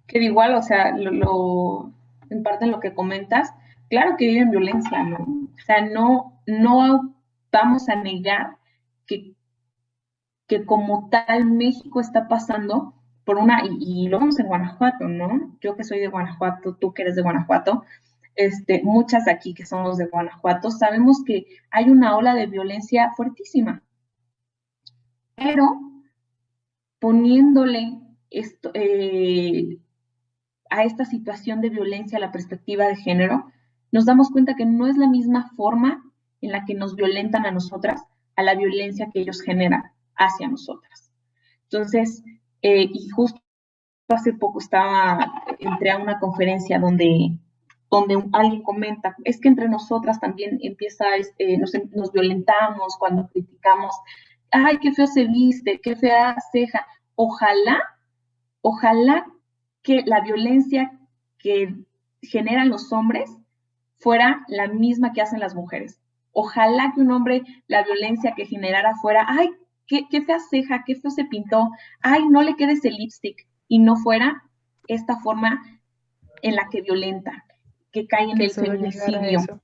Que igual, o sea, en parte en lo que comentas, claro que viven violencia, ¿no? O sea, no vamos a negar que como tal México está pasando por y lo vemos en Guanajuato, ¿no? Yo que soy de Guanajuato, tú que eres de Guanajuato, muchas de aquí que somos de Guanajuato, sabemos que hay una ola de violencia fuertísima, pero poniéndole a esta situación de violencia la perspectiva de género, nos damos cuenta que no es la misma forma en la que nos violentan a nosotras a la violencia que ellos generan hacia nosotras. Entonces, y justo hace poco entré a una conferencia donde alguien comenta, es que entre nosotras también nos violentamos cuando criticamos, ay, qué feo se viste, qué fea ceja. Ojalá que la violencia que generan los hombres fuera la misma que hacen las mujeres. Ojalá que un hombre, la violencia que generara fuera, ay, qué fea ceja, qué feo se pintó, ay, no le quede ese lipstick, y no fuera esta forma en la que violenta, que cae en el feminicidio.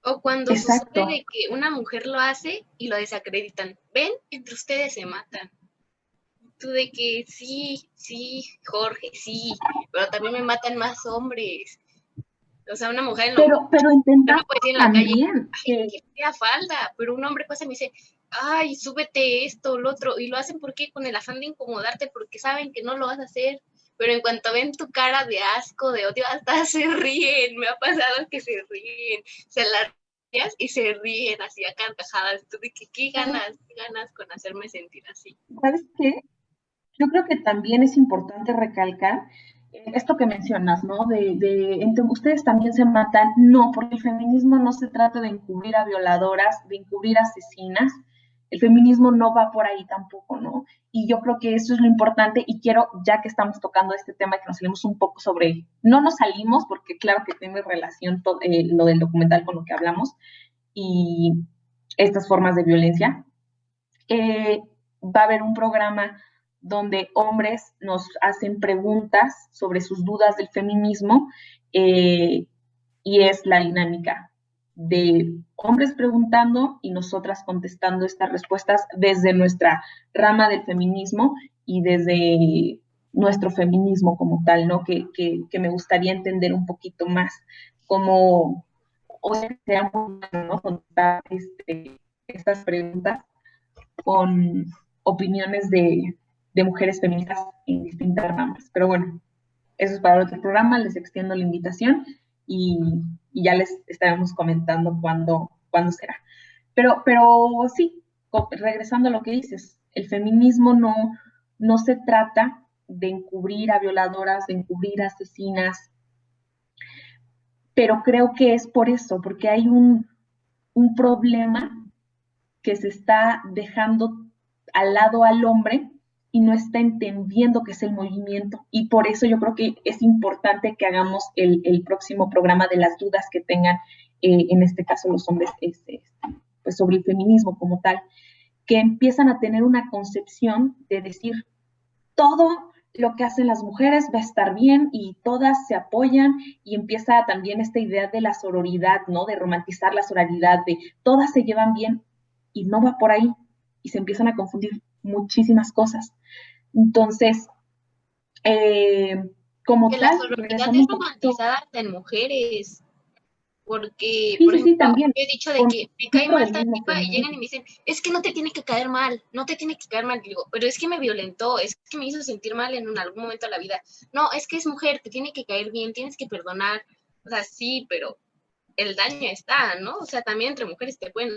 O cuando sucede de que una mujer lo hace y lo desacreditan. ¿Ven? Entre ustedes se matan. Tú de que sí, Jorge, sí, pero también me matan más hombres. O sea, una mujer pero entendamos en la también calle, ay, qué fea falda, pero un hombre pasa y me dice, ay, súbete esto, lo otro, y lo hacen porque con el afán de incomodarte, porque saben que no lo vas a hacer, pero en cuanto ven tu cara de asco, de odio, hasta se ríen. Me ha pasado que se ríen, se la rías y se ríen así a carcajadas. Tú de que qué ganas con hacerme sentir así. ¿Sabes qué? Yo creo que también es importante recalcar esto que mencionas, ¿no? Entre ustedes también se matan. No, porque el feminismo no se trata de encubrir a violadoras, de encubrir asesinas. El feminismo no va por ahí tampoco, ¿no? Y yo creo que eso es lo importante, y quiero, ya que estamos tocando este tema, que nos salimos un poco no nos salimos, porque claro que tiene relación lo del documental con lo que hablamos, y estas formas de violencia. Va a haber un programa donde hombres nos hacen preguntas sobre sus dudas del feminismo, y es la dinámica de hombres preguntando y nosotras contestando estas respuestas desde nuestra rama del feminismo y desde nuestro feminismo como tal, ¿no? Que me gustaría entender un poquito más cómo, o sea, ¿no? Contestar estas preguntas con opiniones de mujeres feministas en distintas ramas. Pero bueno, eso es para otro programa, les extiendo la invitación y ya les estaremos comentando cuándo será. Pero sí, regresando a lo que dices, el feminismo no se trata de encubrir a violadoras, de encubrir a asesinas, pero creo que es por eso, porque hay un problema que se está dejando al lado al hombre y no está entendiendo qué es el movimiento. Y por eso yo creo que es importante que hagamos el próximo programa de las dudas que tengan, en este caso los hombres, pues sobre el feminismo como tal, que empiezan a tener una concepción de decir, todo lo que hacen las mujeres va a estar bien y todas se apoyan, y empieza también esta idea de la sororidad, ¿no? De romantizar la sororidad, de todas se llevan bien, y no va por ahí, y se empiezan a confundir muchísimas cosas. Entonces, como Que la tal, sororidad regresando es un poquito, romantizada hasta en mujeres. Porque, sí, por sí, sí, ejemplo, también, yo he dicho de con que me cae dentro mal del tal mismo tipa y llegan y feminismo. me dicen, es que no te tiene que caer mal, no te tiene que caer mal. Y digo, pero es que me violentó, es que me hizo sentir mal en algún momento de la vida. No, es que es mujer, te tiene que caer bien, tienes que perdonar. O sea, sí, pero el daño está, ¿no? O sea, también entre mujeres te pueden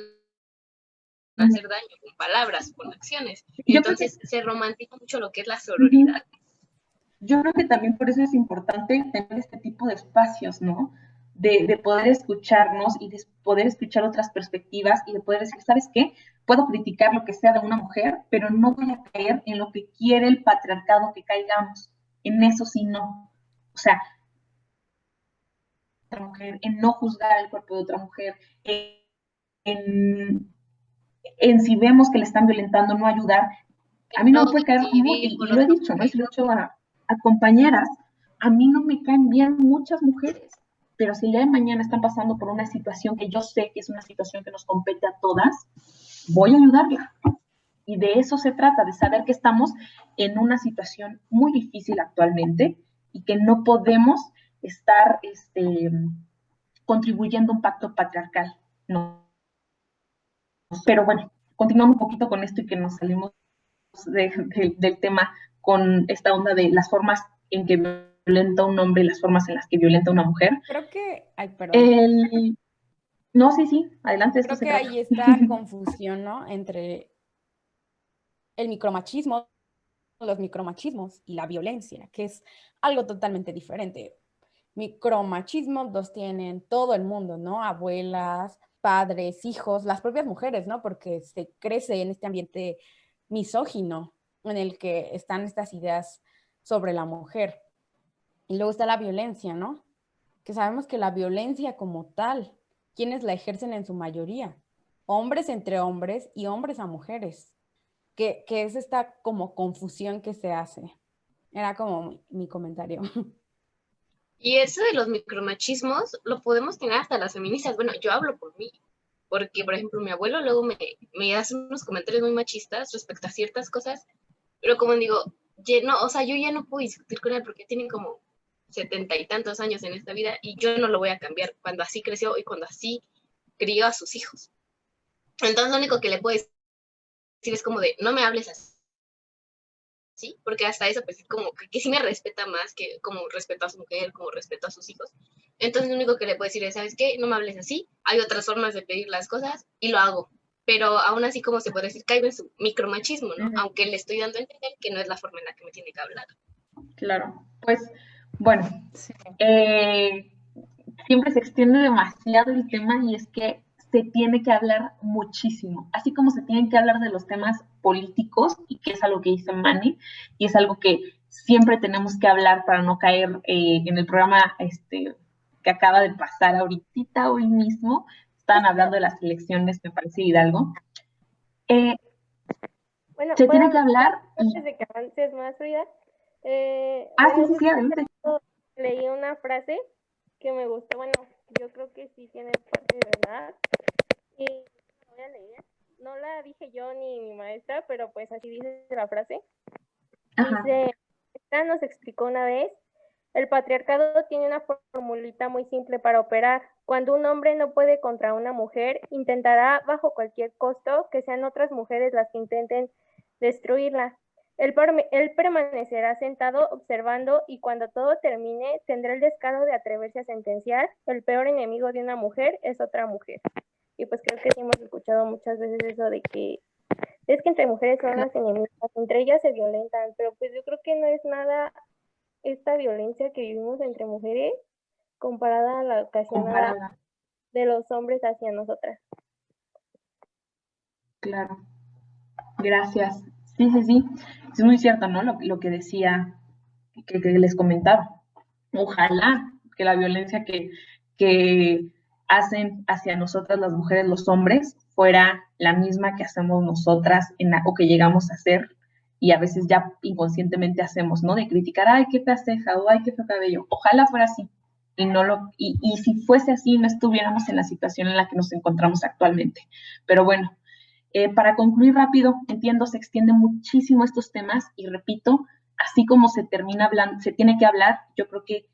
hacer daño con palabras, con acciones. Yo creo que, Entonces se romantiza mucho lo que es la sororidad. yo creo que también por eso es importante tener este tipo de espacios, ¿no? De poder escucharnos y de poder escuchar otras perspectivas y de poder decir, ¿sabes qué? Puedo criticar lo que sea de una mujer, pero no voy a caer en lo que quiere el patriarcado que caigamos. En eso sí no. O sea, otra mujer, en no juzgar el cuerpo de otra mujer, en, en si vemos que le están violentando, no ayudar. A mí no No me puede caer como, vivir y con lo he otra dicho, ¿no? Y mujer. se lo he dicho a compañeras, a mí no me caen bien muchas mujeres, pero si el día de mañana están pasando por una situación que yo sé que es una situación que nos compete a todas, voy a ayudarla. Y de eso se trata, de saber que estamos en una situación muy difícil actualmente y que no podemos estar contribuyendo a un pacto patriarcal, ¿no? Pero bueno, continuamos un poquito con esto y que nos salimos del tema con esta onda de las formas en que violenta un hombre y las formas en las que violenta una mujer. Creo que, ay, perdón, No, sí, sí, adelante, esto creo se que trata. ahí está confusión, ¿no? Entre el micromachismo, los micromachismos y la violencia, que es algo totalmente diferente. Micromachismo los tienen todo el mundo, ¿no? Abuelas, padres, hijos, las propias mujeres, ¿no? Porque se crece en este ambiente misógino en el que están estas ideas sobre la mujer. Y luego está la violencia, ¿no? Que sabemos que la violencia como tal, ¿quiénes la ejercen en su mayoría? Hombres entre hombres y hombres a mujeres, que es esta como confusión que se hace. Era como mi comentario. Y eso de los micromachismos lo podemos tener hasta las feministas. Bueno, yo hablo por mí, porque, por ejemplo, mi abuelo luego me hace unos comentarios muy machistas respecto a ciertas cosas, pero como digo, no, o sea, yo ya no puedo discutir con él porque tiene como 70 y tantos años en esta vida y yo no lo voy a cambiar cuando así creció y cuando así crió a sus hijos. Entonces, lo único que le puedo decir es como de, no me hables así, ¿sí? Porque hasta eso, pues, como que sí me respeta más que como respeto a su mujer, como respeto a sus hijos. Entonces, lo único que le puedo decir es, ¿sabes qué? No me hables así, hay otras formas de pedir las cosas y lo hago. Pero aún así, como se puede decir, caigo en su micromachismo, ¿no? Aunque le estoy dando a entender que no es la forma en la que me tiene que hablar. Claro, pues bueno, Sí. siempre se extiende demasiado el tema y es que se tiene que hablar muchísimo, así como se tienen que hablar de los temas políticos, y que es algo que dice Manny, y es algo que siempre tenemos que hablar para no caer en el programa que acaba de pasar ahorita, hoy mismo, estaban hablando de las elecciones, me parece, Hidalgo. Bueno, Se ¿puedo tiene que hablar hablar y... antes de que avances más, Frida? sí, Bueno, sí, sí, justo adelante. leí una frase que me gustó. Bueno, yo creo que sí tiene parte de verdad. Y la voy a leer. No la dije yo ni mi maestra, pero pues así dice la frase. Ajá. Dice, esta nos explicó una vez, el patriarcado tiene una formulita muy simple para operar. Cuando un hombre no puede contra una mujer, intentará bajo cualquier costo que sean otras mujeres las que intenten destruirla. Él permanecerá sentado observando y cuando todo termine tendrá el descaro de atreverse a sentenciar, el peor enemigo de una mujer es otra mujer. Y pues creo que sí hemos escuchado muchas veces eso de es que entre mujeres son las enemigas, entre ellas se violentan, pero pues yo creo que no es nada esta violencia que vivimos entre mujeres comparada a la ocasionada Comparada, de los hombres hacia nosotras. claro. Gracias. Sí, sí, sí. Es muy cierto, ¿no? Lo que decía, que les comentaba. Ojalá que la violencia que hacen hacia nosotras las mujeres, los hombres, fuera la misma que hacemos nosotras o que llegamos a hacer y a veces ya inconscientemente hacemos, ¿no? De criticar, ay, qué fea ceja, o ay, qué feo cabello. Ojalá fuera así. Y si fuese así, no estuviéramos en la situación en la que nos encontramos actualmente. Pero bueno, para concluir rápido, entiendo, se extienden muchísimo estos temas y repito, así como se termina hablando, se tiene que hablar, yo creo que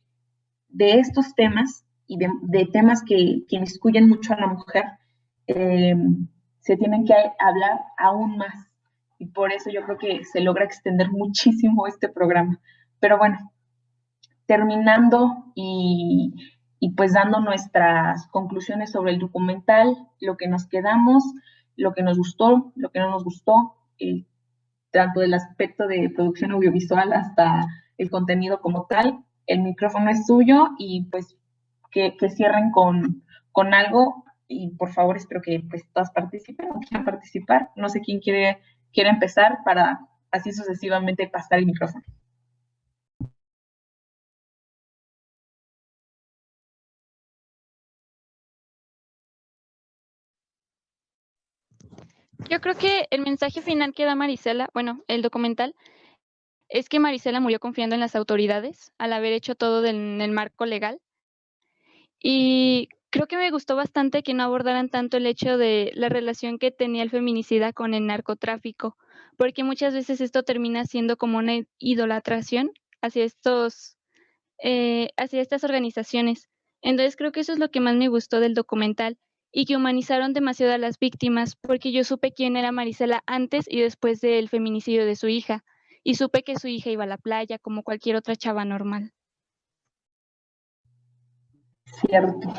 de estos temas y de temas que inmiscuyen mucho a la mujer, se tienen que hablar aún más. Y por eso yo creo que se logra extender muchísimo este programa. Pero bueno, terminando y pues dando nuestras conclusiones sobre el documental, lo que nos quedamos, lo que nos gustó, lo que no nos gustó, tanto del aspecto de producción audiovisual hasta el contenido como tal. El micrófono es suyo y pues que cierren con algo y por favor espero que pues todas participen o quieran participar. No sé quién quiere empezar para así sucesivamente pasar el micrófono. Yo creo que el mensaje final que da Marisela, bueno, el documental, es que Marisela murió confiando en las autoridades al haber hecho todo en el marco legal. Y creo que me gustó bastante que no abordaran tanto el hecho de la relación que tenía el feminicida con el narcotráfico, porque muchas veces esto termina siendo como una idolatración hacia hacia estas organizaciones. Entonces creo que eso es lo que más me gustó del documental y que humanizaron demasiado a las víctimas, porque yo supe quién era Marisela antes y después del feminicidio de su hija, y supe que su hija iba a la playa como cualquier otra chava normal. Cierto,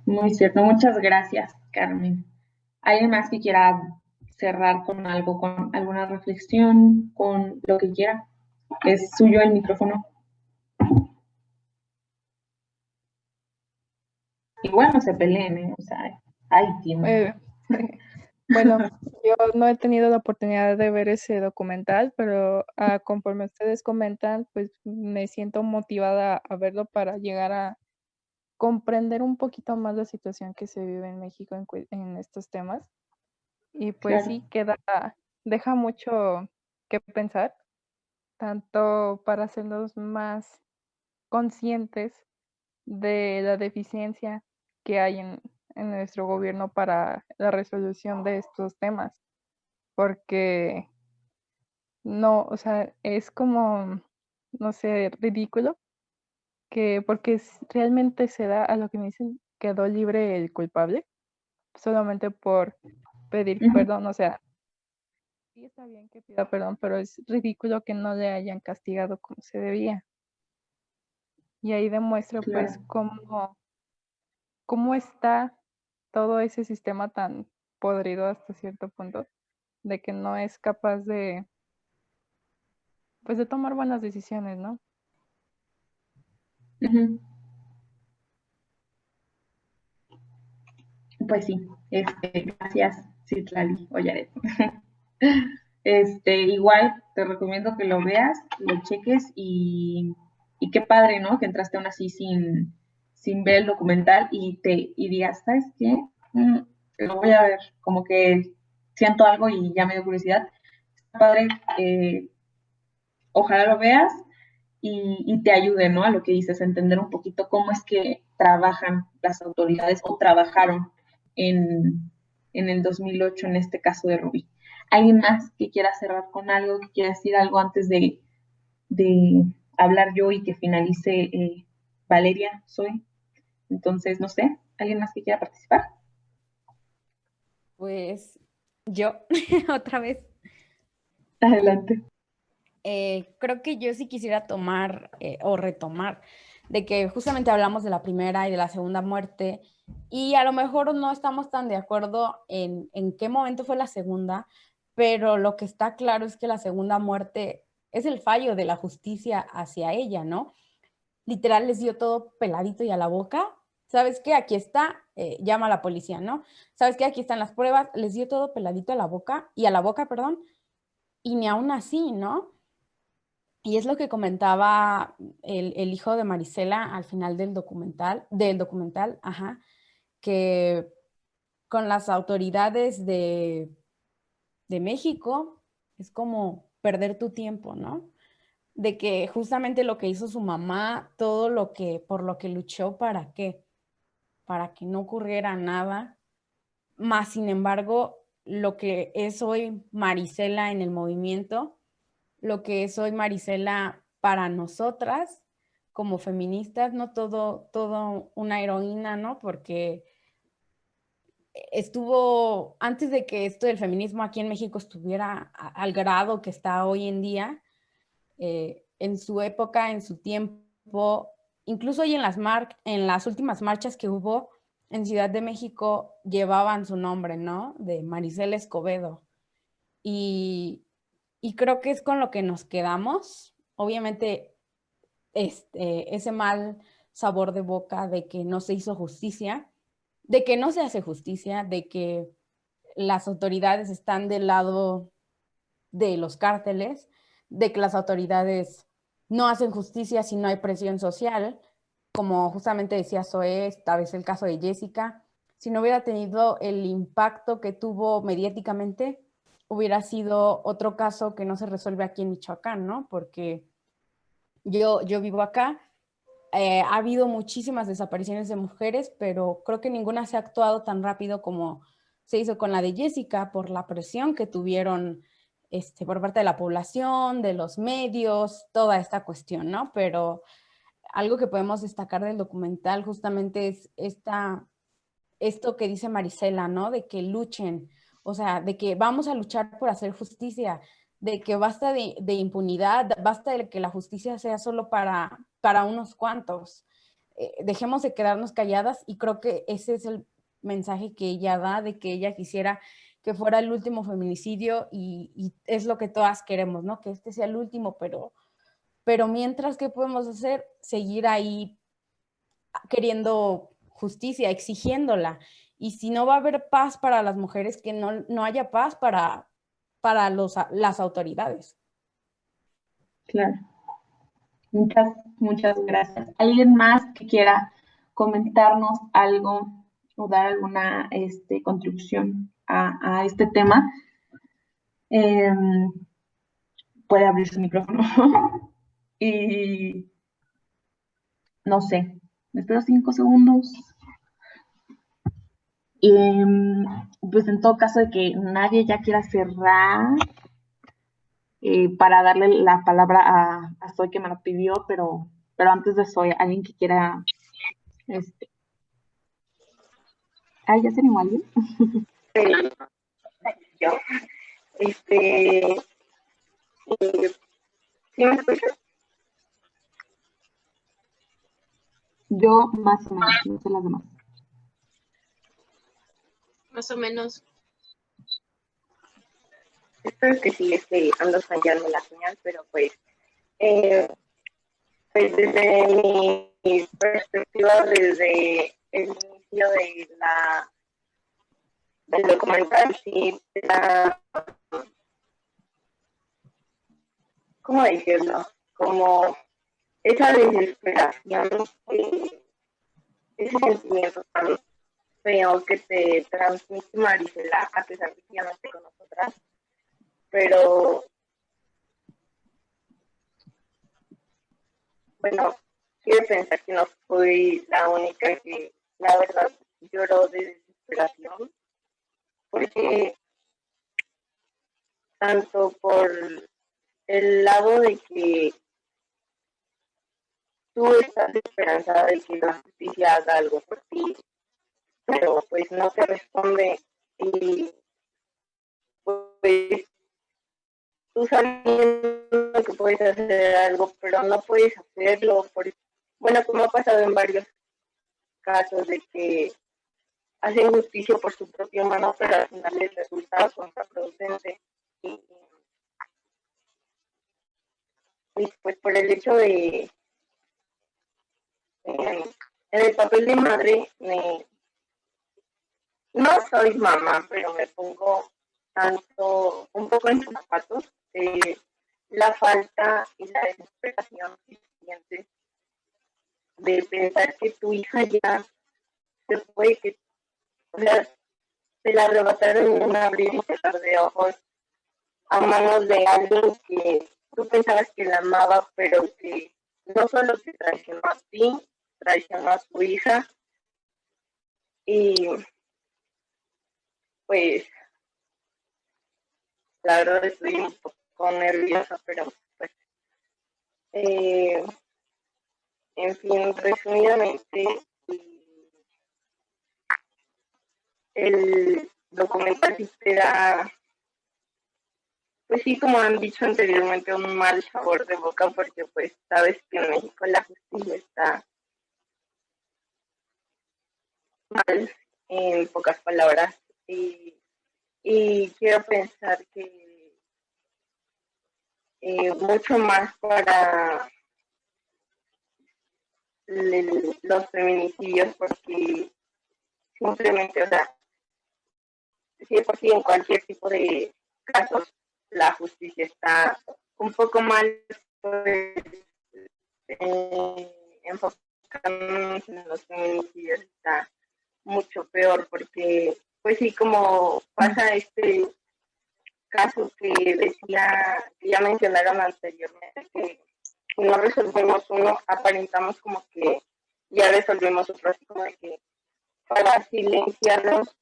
muy cierto. Muchas gracias, Carmen. ¿Alguien más que quiera cerrar con algo, con alguna reflexión, con lo que quiera? Es suyo el micrófono. Igual no se peleen, ¿eh? O sea, hay tiempo. Bueno, yo no he tenido la oportunidad de ver ese documental, pero conforme ustedes comentan, pues me siento motivada a verlo para llegar a comprender un poquito más la situación que se vive en México en estos temas. Y pues Claro. sí, deja mucho que pensar, tanto para hacernos más conscientes de la deficiencia que hay en nuestro gobierno para la resolución de estos temas, porque no, o sea, es como, no sé, ridículo que porque realmente se da a lo que me dicen, quedó libre el culpable, solamente por pedir perdón, o sea, sí está bien que pida perdón, pero es ridículo que no le hayan castigado como se debía. Y ahí demuestra pues Claro. cómo está todo ese sistema tan podrido hasta cierto punto, de que no es capaz de, pues de tomar buenas decisiones, ¿no? Ujú. Pues sí, gracias, Citlali Oyaret. Igual te recomiendo que lo veas, lo cheques y qué padre, ¿no? Que entraste aún así sin ver el documental y digas, ¿sabes qué? Lo voy a ver, como que siento algo y ya me dio curiosidad. Está padre, ojalá lo veas y te ayude, ¿no? A lo que dices, a entender un poquito cómo es que trabajan las autoridades o trabajaron en el 2008, en este caso de Rubí. ¿Alguien más que quiera cerrar con algo, que quiera decir algo antes de hablar yo y que finalice Valeria, soy? Entonces, no sé, ¿alguien más que quiera participar? Pues yo, otra vez. Adelante. Creo que yo sí quisiera tomar o retomar de que justamente hablamos de la primera y de la segunda muerte Y a lo mejor no estamos tan de acuerdo en qué momento fue la segunda, pero lo que está claro es que la segunda muerte es el fallo de la justicia hacia ella, ¿no? Literal les dio todo peladito y a la boca. ¿Sabes qué? Aquí está, llama a la policía, ¿no? ¿Sabes qué? Aquí están las pruebas, les dio todo peladito a la boca, perdón, y ni aún así, ¿no? Y es lo que comentaba el hijo de Marisela al final del documental, ajá, que con las autoridades de México es como perder tu tiempo, ¿no? De que justamente lo que hizo su mamá, todo lo que, por lo que luchó, ¿para qué? Para que no ocurriera nada. Más sin embargo, lo que es hoy Marisela en el movimiento, lo que es hoy Marisela para nosotras como feministas, no todo una heroína, ¿no? Porque estuvo, antes de que esto del feminismo aquí en México estuviera al grado que está hoy en día, en su época, en su tiempo, incluso hoy en las últimas marchas que hubo en Ciudad de México, llevaban su nombre, ¿no? De Marisela Escobedo. Y creo que es con lo que nos quedamos. Obviamente, ese mal sabor de boca de que no se hizo justicia, de que no se hace justicia, de que las autoridades están del lado de los cárteles, de que las autoridades no hacen justicia si no hay presión social, como justamente decía Zoe, esta vez el caso de Jessica. Si no hubiera tenido el impacto que tuvo mediáticamente, hubiera sido otro caso que no se resuelve aquí en Michoacán, ¿no? Porque yo vivo acá, ha habido muchísimas desapariciones de mujeres, pero creo que ninguna se ha actuado tan rápido como se hizo con la de Jessica por la presión que tuvieron por parte de la población, de los medios, toda esta cuestión, ¿no? Pero algo que podemos destacar del documental justamente es esto que dice Marisela, ¿no? De que luchen, o sea, de que vamos a luchar por hacer justicia, de que basta de impunidad, basta de que la justicia sea solo para unos cuantos. Dejemos de quedarnos calladas y creo que ese es el mensaje que ella da, de que ella quisiera que fuera el último feminicidio y es lo que todas queremos, ¿no? Que este sea el último, pero mientras, ¿qué podemos hacer? Seguir ahí queriendo justicia, exigiéndola. Y si no va a haber paz para las mujeres, que no haya paz para las autoridades. Claro. Muchas gracias. ¿Alguien más que quiera comentarnos algo o dar alguna contribución a este tema? Puede abrir su micrófono. Y no sé, me espero 5 segundos. Y pues en todo caso de que nadie ya quiera cerrar, para darle la palabra a Zoe que me lo pidió, pero antes de Zoe, alguien que quiera ya se animó alguien. Yo, ¿sí me escuchas? Yo más o menos, no sé las demás. Más o menos. Espero que sí, ando fallando la señal, pero pues desde mi perspectiva, desde el inicio del documental, sí, ¿cómo decirlo? Como esa desesperación, ese sentimiento tan feo que te transmite Marisela, a pesar de que ya no esté con nosotras, pero bueno, quiero pensar que no fui la única que, la verdad, lloró de desesperación, porque tanto por el lado de que tú estás esperanzada de que la justicia haga algo por ti, pero pues no te responde y pues tú sabiendo que puedes hacer algo, pero no puedes hacerlo, bueno, como ha pasado en varios casos de que hacen justicia por su propia mano, pero al final les resulta contraproducente. Y pues por el hecho de, en el papel de madre, no soy mamá, pero me pongo un poco en sus zapatos, la falta y la desesperación que sientes de pensar que tu hija ya se fue, que o sea, se la arrebataron en un abrir y cerrar de ojos a manos de alguien que tú pensabas que la amaba, pero que no solo te traicionó a ti, traicionó a tu hija. Y pues la verdad estoy un poco nerviosa, pero pues en fin, resumidamente, el documental sí te da, pues sí, como han dicho anteriormente, un mal sabor de boca, porque pues sabes que en México la justicia está mal, en pocas palabras, y quiero pensar que mucho más para los feminicidios, porque simplemente, o sea, sí, por sí en cualquier tipo de casos la justicia está un poco mal, pues, enfocándonos en los feminicidios está mucho peor, porque pues sí, como pasa este caso que decía, que ya mencionaron anteriormente, que si no resolvemos uno, aparentamos como que ya resolvemos otro, así como de que para silenciarnos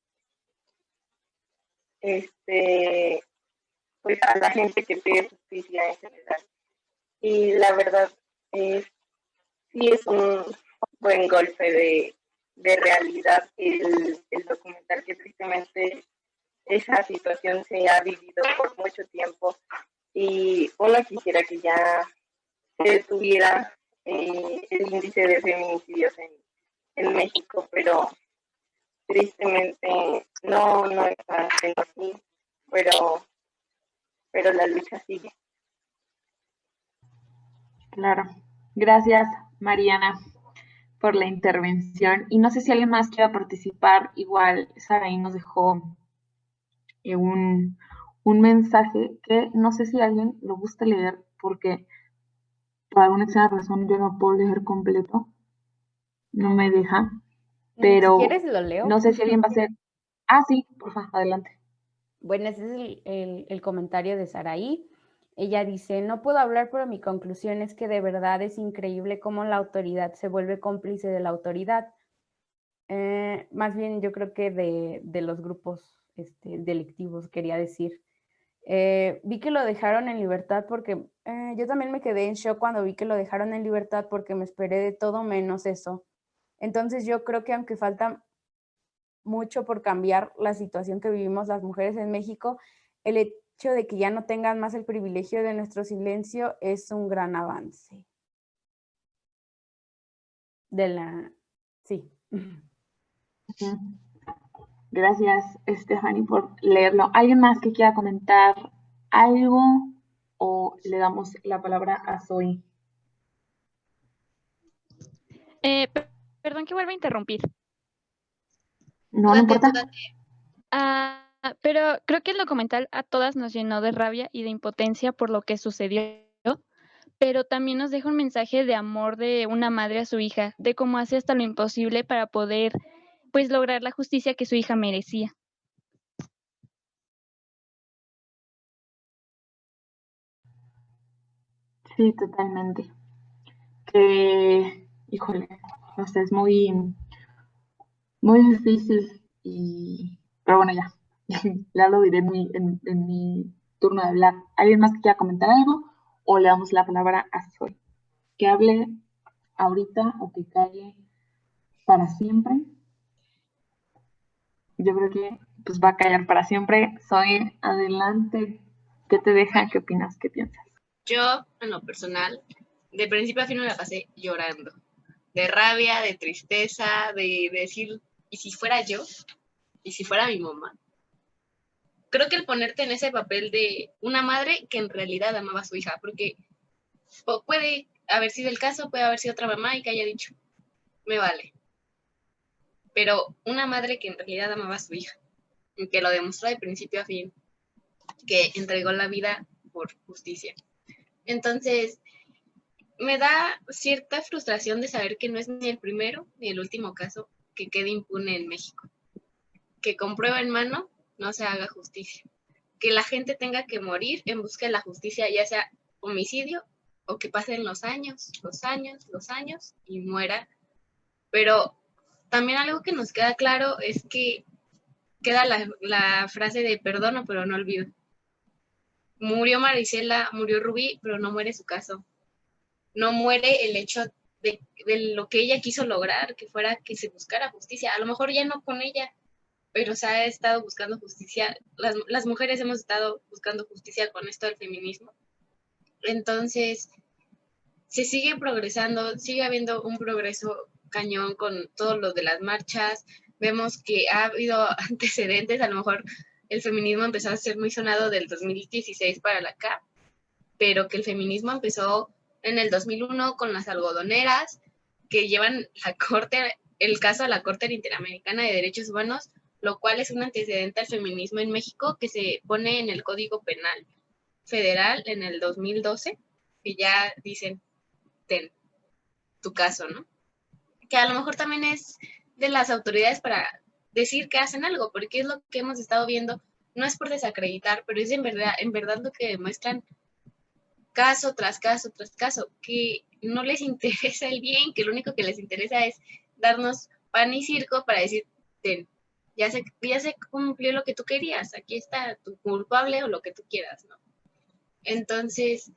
pues a la gente que pide justicia en general. Y la verdad es, sí es un buen golpe de realidad el documental, que tristemente esa situación se ha vivido por mucho tiempo y uno quisiera que ya se detuviera el índice de feminicidios en México, pero tristemente no está siendo así, pero la lucha sigue. Claro. Gracias, Mariana, por la intervención. Y no sé si alguien más quiera participar. Igual, Saraí nos dejó un mensaje que no sé si alguien lo gusta leer, porque por alguna extraña razón yo no puedo leer completo. No me deja. Pero si quieres lo leo. No sé si alguien va a hacer. Ah, sí, por favor, adelante. Bueno, ese es el comentario de Saraí. Ella dice, no puedo hablar, pero mi conclusión es que de verdad es increíble cómo la autoridad se vuelve cómplice de la autoridad. Más bien yo creo que de los grupos delictivos, quería decir. Vi que lo dejaron en libertad porque yo también me quedé en shock cuando vi que lo dejaron en libertad, porque me esperé de todo menos eso. Entonces yo creo que aunque falta mucho por cambiar la situación que vivimos las mujeres en México, el hecho de que ya no tengan más el privilegio de nuestro silencio es un gran avance. Sí. Gracias, Stephanie, por leerlo. ¿Alguien más que quiera comentar algo o le damos la palabra a Zoe? Perdón que vuelva a interrumpir. No importa. Pero creo que el documental a todas nos llenó de rabia y de impotencia por lo que sucedió, pero también nos deja un mensaje de amor de una madre a su hija, de cómo hace hasta lo imposible para poder, pues, lograr la justicia que su hija merecía. Sí, totalmente. Que, híjole, no sé, es muy difícil, pero bueno, ya, ya lo diré en mi turno de hablar. ¿Alguien más que quiera comentar algo o le damos la palabra a Zoe? Que hable ahorita o que calle para siempre. Yo creo que pues va a callar para siempre. Zoe, adelante. ¿Qué te deja? ¿Qué opinas? ¿Qué piensas? Yo, en lo personal, de principio a fin me la pasé llorando. De rabia, de tristeza, de decir, y si fuera yo, y si fuera mi mamá, creo que el ponerte en ese papel de una madre que en realidad amaba a su hija, porque puede haber sido el caso, puede haber sido otra mamá y que haya dicho, me vale. Pero una madre que en realidad amaba a su hija, y que lo demostró de principio a fin, que entregó la vida por justicia. Entonces, me da cierta frustración de saber que no es ni el primero ni el último caso que quede impune en México. Que con prueba en mano no se haga justicia. Que la gente tenga que morir en busca de la justicia, ya sea homicidio o que pasen los años y muera. Pero también algo que nos queda claro es que queda la frase de perdono pero no olvido. Murió Marisela, murió Rubí, pero no muere su caso. No muere el hecho de lo que ella quiso lograr, que fuera que se buscara justicia. A lo mejor ya no con ella, pero se ha estado buscando justicia. Las mujeres hemos estado buscando justicia con esto del feminismo. Entonces, se sigue progresando, sigue habiendo un progreso cañón con todo lo de las marchas. Vemos que ha habido antecedentes, a lo mejor el feminismo empezó a ser muy sonado del 2016 para acá, pero que el feminismo empezó en el 2001 con las algodoneras, que llevan el caso a la Corte Interamericana de Derechos Humanos, lo cual es un antecedente al feminismo en México que se pone en el Código Penal Federal en el 2012, que ya dicen, ten tu caso, ¿no? Que a lo mejor también es de las autoridades para decir que hacen algo, porque es lo que hemos estado viendo, no es por desacreditar, pero es en verdad lo que demuestran caso tras caso tras caso, que no les interesa el bien, que lo único que les interesa es darnos pan y circo para decir, ten, ya se cumplió lo que tú querías, aquí está tu culpable o lo que tú quieras, ¿no? Entonces,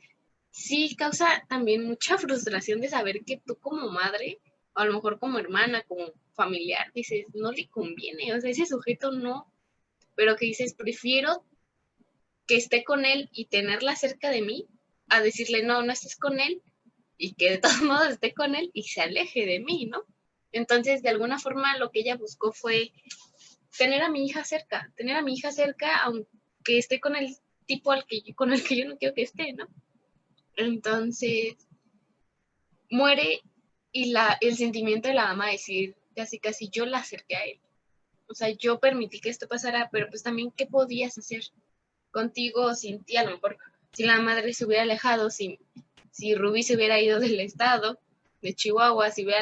sí causa también mucha frustración de saber que tú como madre, o a lo mejor como hermana, como familiar, dices, no le conviene, o sea, ese sujeto no, pero que dices, prefiero que esté con él y tenerla cerca de mí, a decirle, no estés con él, y que de todos modos esté con él y se aleje de mí, ¿no? Entonces, de alguna forma, lo que ella buscó fue tener a mi hija cerca, aunque esté con el tipo con el que yo no quiero que esté, ¿no? Entonces, muere y el sentimiento de la mamá decir, casi yo la acerqué a él. O sea, yo permití que esto pasara, pero pues también, ¿qué podías hacer contigo o sin ti? A lo mejor, si la madre se hubiera alejado, si Rubí se hubiera ido del estado de Chihuahua, se hubiera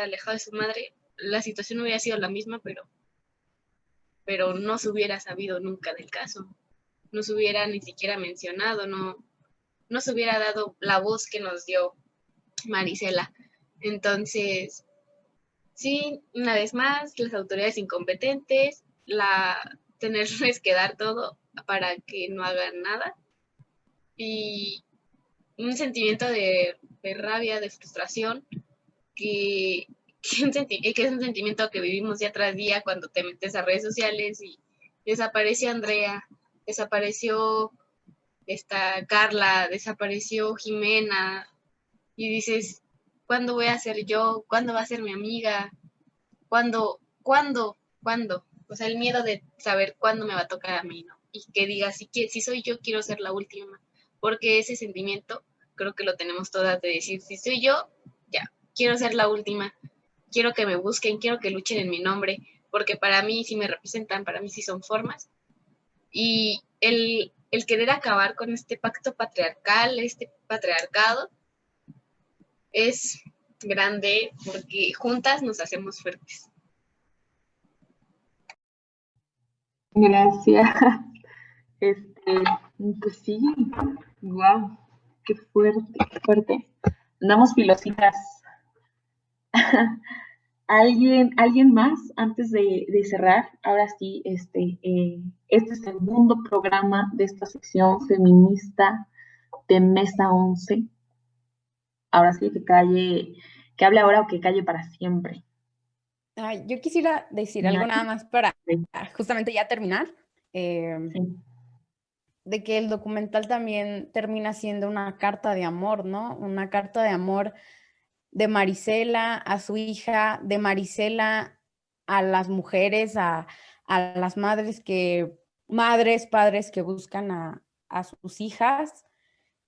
alejado de su madre, la situación hubiera sido la misma, pero no se hubiera sabido nunca del caso. No se hubiera ni siquiera mencionado, no se hubiera dado la voz que nos dio Marisela. Entonces, sí, una vez más, las autoridades incompetentes, tenerles que dar todo para que no hagan nada, y un sentimiento de rabia, de frustración, que es un sentimiento que vivimos día tras día cuando te metes a redes sociales y desapareció Andrea, desapareció Carla, desapareció Jimena, y dices, ¿cuándo voy a ser yo? ¿Cuándo va a ser mi amiga? ¿Cuándo? O sea, el miedo de saber cuándo me va a tocar a mí, ¿no? Y que diga, si soy yo, quiero ser la última, porque ese sentimiento creo que lo tenemos todas de decir, si soy yo, ya, quiero ser la última, quiero que me busquen, quiero que luchen en mi nombre, porque para mí sí me representan, para mí sí son formas. Y el querer acabar con este pacto patriarcal, este patriarcado, es grande porque juntas nos hacemos fuertes. Gracias. Pues sí, wow, qué fuerte. Andamos filositas. ¿Alguien más antes de cerrar? Ahora sí, este segundo programa de esta sección feminista de Mesa 11. Ahora sí, que hable ahora o que calle para siempre. Yo quisiera decir algo nada más para justamente ya terminar. Sí. De que el documental también termina siendo una carta de amor, ¿no? Una carta de amor de Marisela a su hija, de Marisela a las mujeres, a las madres, padres que buscan a sus hijas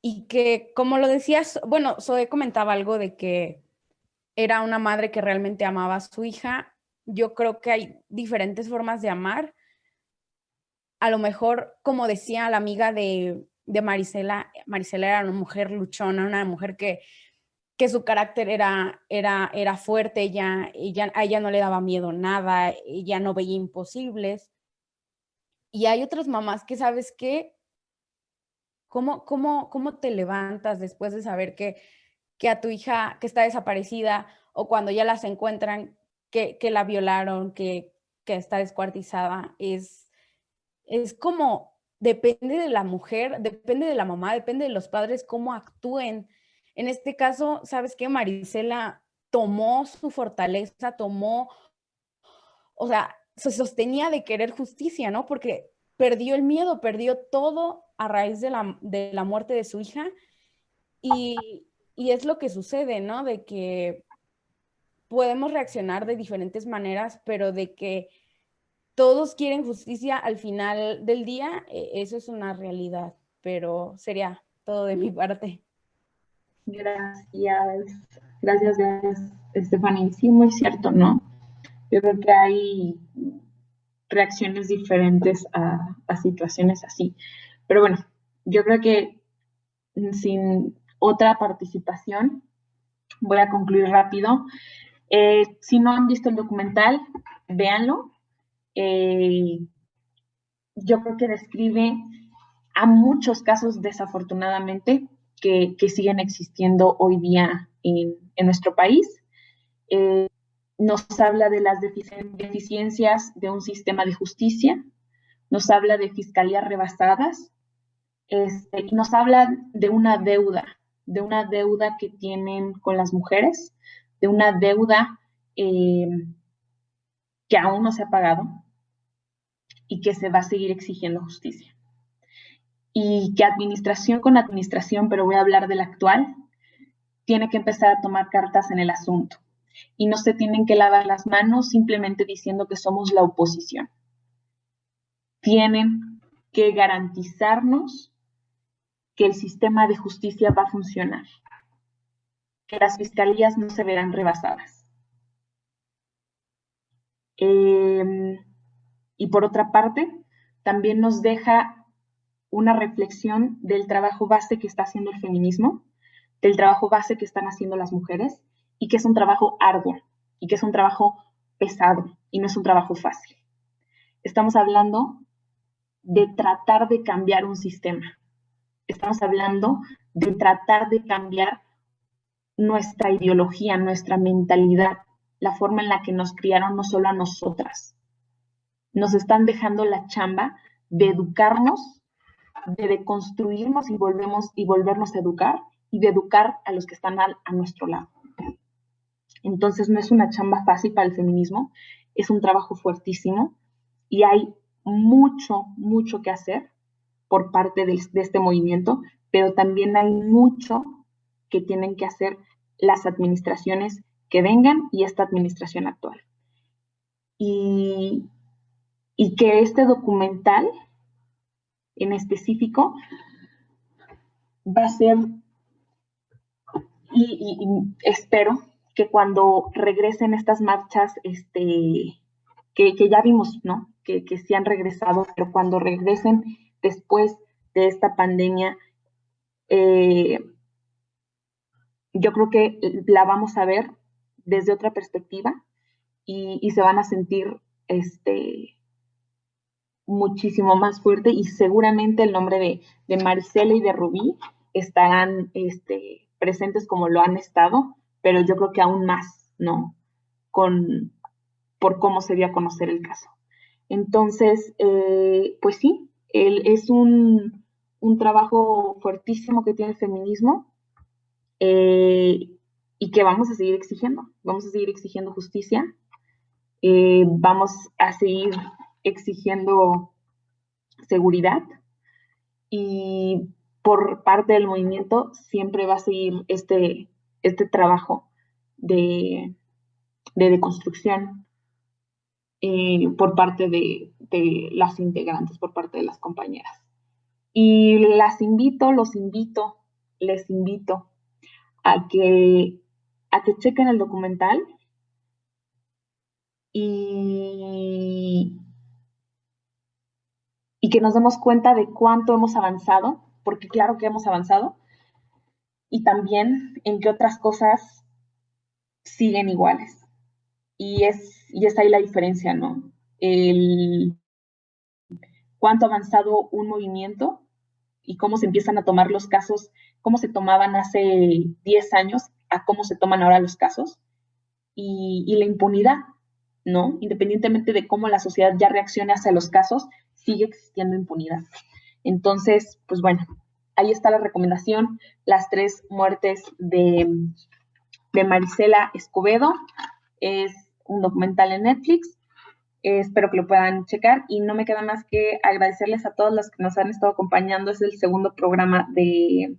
y que, como lo decías, bueno, Zoe comentaba algo de que era una madre que realmente amaba a su hija. Yo creo que hay diferentes formas de amar. A lo mejor, como decía la amiga de Marisela, Marisela era una mujer luchona, una mujer que su carácter era fuerte, a ella no le daba miedo nada, ella no veía imposibles. Y hay otras mamás que, ¿sabes qué? ¿Cómo te levantas después de saber que a tu hija que está desaparecida o cuando ya las encuentran que la violaron, que está descuartizada? Es como, depende de la mujer, depende de la mamá, depende de los padres cómo actúen. En este caso, ¿sabes qué? Marisela tomó su fortaleza, o sea, se sostenía de querer justicia, ¿no? Porque perdió el miedo, perdió todo a raíz de la muerte de su hija y es lo que sucede, ¿no? De que podemos reaccionar de diferentes maneras, pero de que todos quieren justicia al final del día, eso es una realidad, pero sería todo de mi parte. Gracias, gracias, Stephanie. Sí, muy cierto, ¿no? Yo creo que hay reacciones diferentes a situaciones así. Pero bueno, yo creo que sin otra participación, voy a concluir rápido. Si no han visto el documental, véanlo. Yo creo que describe a muchos casos, desafortunadamente, que siguen existiendo hoy día en nuestro país. Nos habla de las deficiencias de un sistema de justicia, nos habla de fiscalías rebasadas, y nos habla de una deuda que tienen con las mujeres, de una deuda que aún no se ha pagado y que se va a seguir exigiendo justicia. Y que administración con administración, pero voy a hablar de la actual, tiene que empezar a tomar cartas en el asunto. Y no se tienen que lavar las manos simplemente diciendo que somos la oposición. Tienen que garantizarnos que el sistema de justicia va a funcionar, que las fiscalías no se verán rebasadas. Y por otra parte, también nos deja una reflexión del trabajo base que está haciendo el feminismo, del trabajo base que están haciendo las mujeres, y que es un trabajo arduo, y que es un trabajo pesado, y no es un trabajo fácil. Estamos hablando de tratar de cambiar un sistema. Estamos hablando de tratar de cambiar nuestra ideología, nuestra mentalidad, la forma en la que nos criaron no solo a nosotras. Nos están dejando la chamba de educarnos, de deconstruirnos y volvernos a educar, y de educar a los que están a nuestro lado. Entonces no es una chamba fácil para el feminismo, es un trabajo fuertísimo y hay mucho que hacer por parte de este movimiento, pero también hay mucho que tienen que hacer las administraciones que vengan y esta administración actual. Y que este documental en específico va a ser, y espero que cuando regresen estas marchas, que ya vimos, ¿no? Que sí han regresado, pero cuando regresen después de esta pandemia, yo creo que la vamos a ver desde otra perspectiva y se van a sentir muchísimo más fuerte, y seguramente el nombre de Marisela y de Rubí estarán presentes como lo han estado, pero yo creo que aún más, ¿no? Por cómo se dio a conocer el caso. Entonces, pues sí, es un trabajo fuertísimo que tiene el feminismo, y que vamos a seguir exigiendo justicia, vamos a seguir exigiendo seguridad, y por parte del movimiento siempre va a seguir este trabajo de deconstrucción, por parte de las integrantes, por parte de las compañeras. Y les invito a que chequen el documental y que nos demos cuenta de cuánto hemos avanzado, porque claro que hemos avanzado, y también en qué otras cosas siguen iguales. Y es ahí la diferencia, ¿no? Cuánto ha avanzado un movimiento y cómo se empiezan a tomar los casos, cómo se tomaban hace 10 años a cómo se toman ahora los casos, y la impunidad, ¿no? Independientemente de cómo la sociedad ya reaccione hacia los casos, sigue existiendo impunidad. Entonces, pues bueno, ahí está la recomendación, las 3 muertes de Marisela Escobedo. Es un documental en Netflix. Espero que lo puedan checar y no me queda más que agradecerles a todos los que nos han estado acompañando. Es el segundo programa de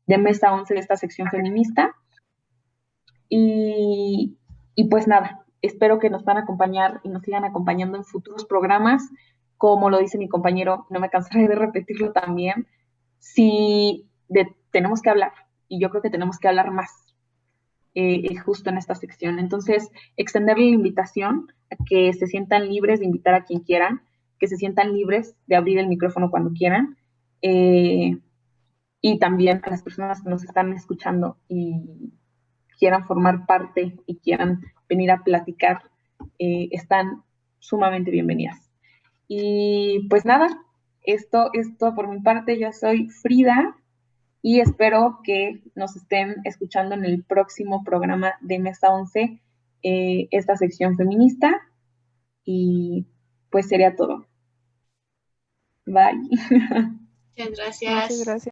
Mesa 11 de esta sección feminista. Y pues nada, espero que nos puedan acompañar y nos sigan acompañando en futuros programas. Como lo dice mi compañero, no me cansaré de repetirlo también, tenemos que hablar, y yo creo que tenemos que hablar más justo en esta sección. Entonces, extenderle la invitación a que se sientan libres de invitar a quien quieran, que se sientan libres de abrir el micrófono cuando quieran, y también a las personas que nos están escuchando y quieran formar parte y quieran venir a platicar, están sumamente bienvenidas. Y pues nada, esto es todo por mi parte. Yo soy Frida y espero que nos estén escuchando en el próximo programa de Mesa 11, esta sección feminista. Y pues sería todo. Bye. Muchas gracias. Muchas gracias.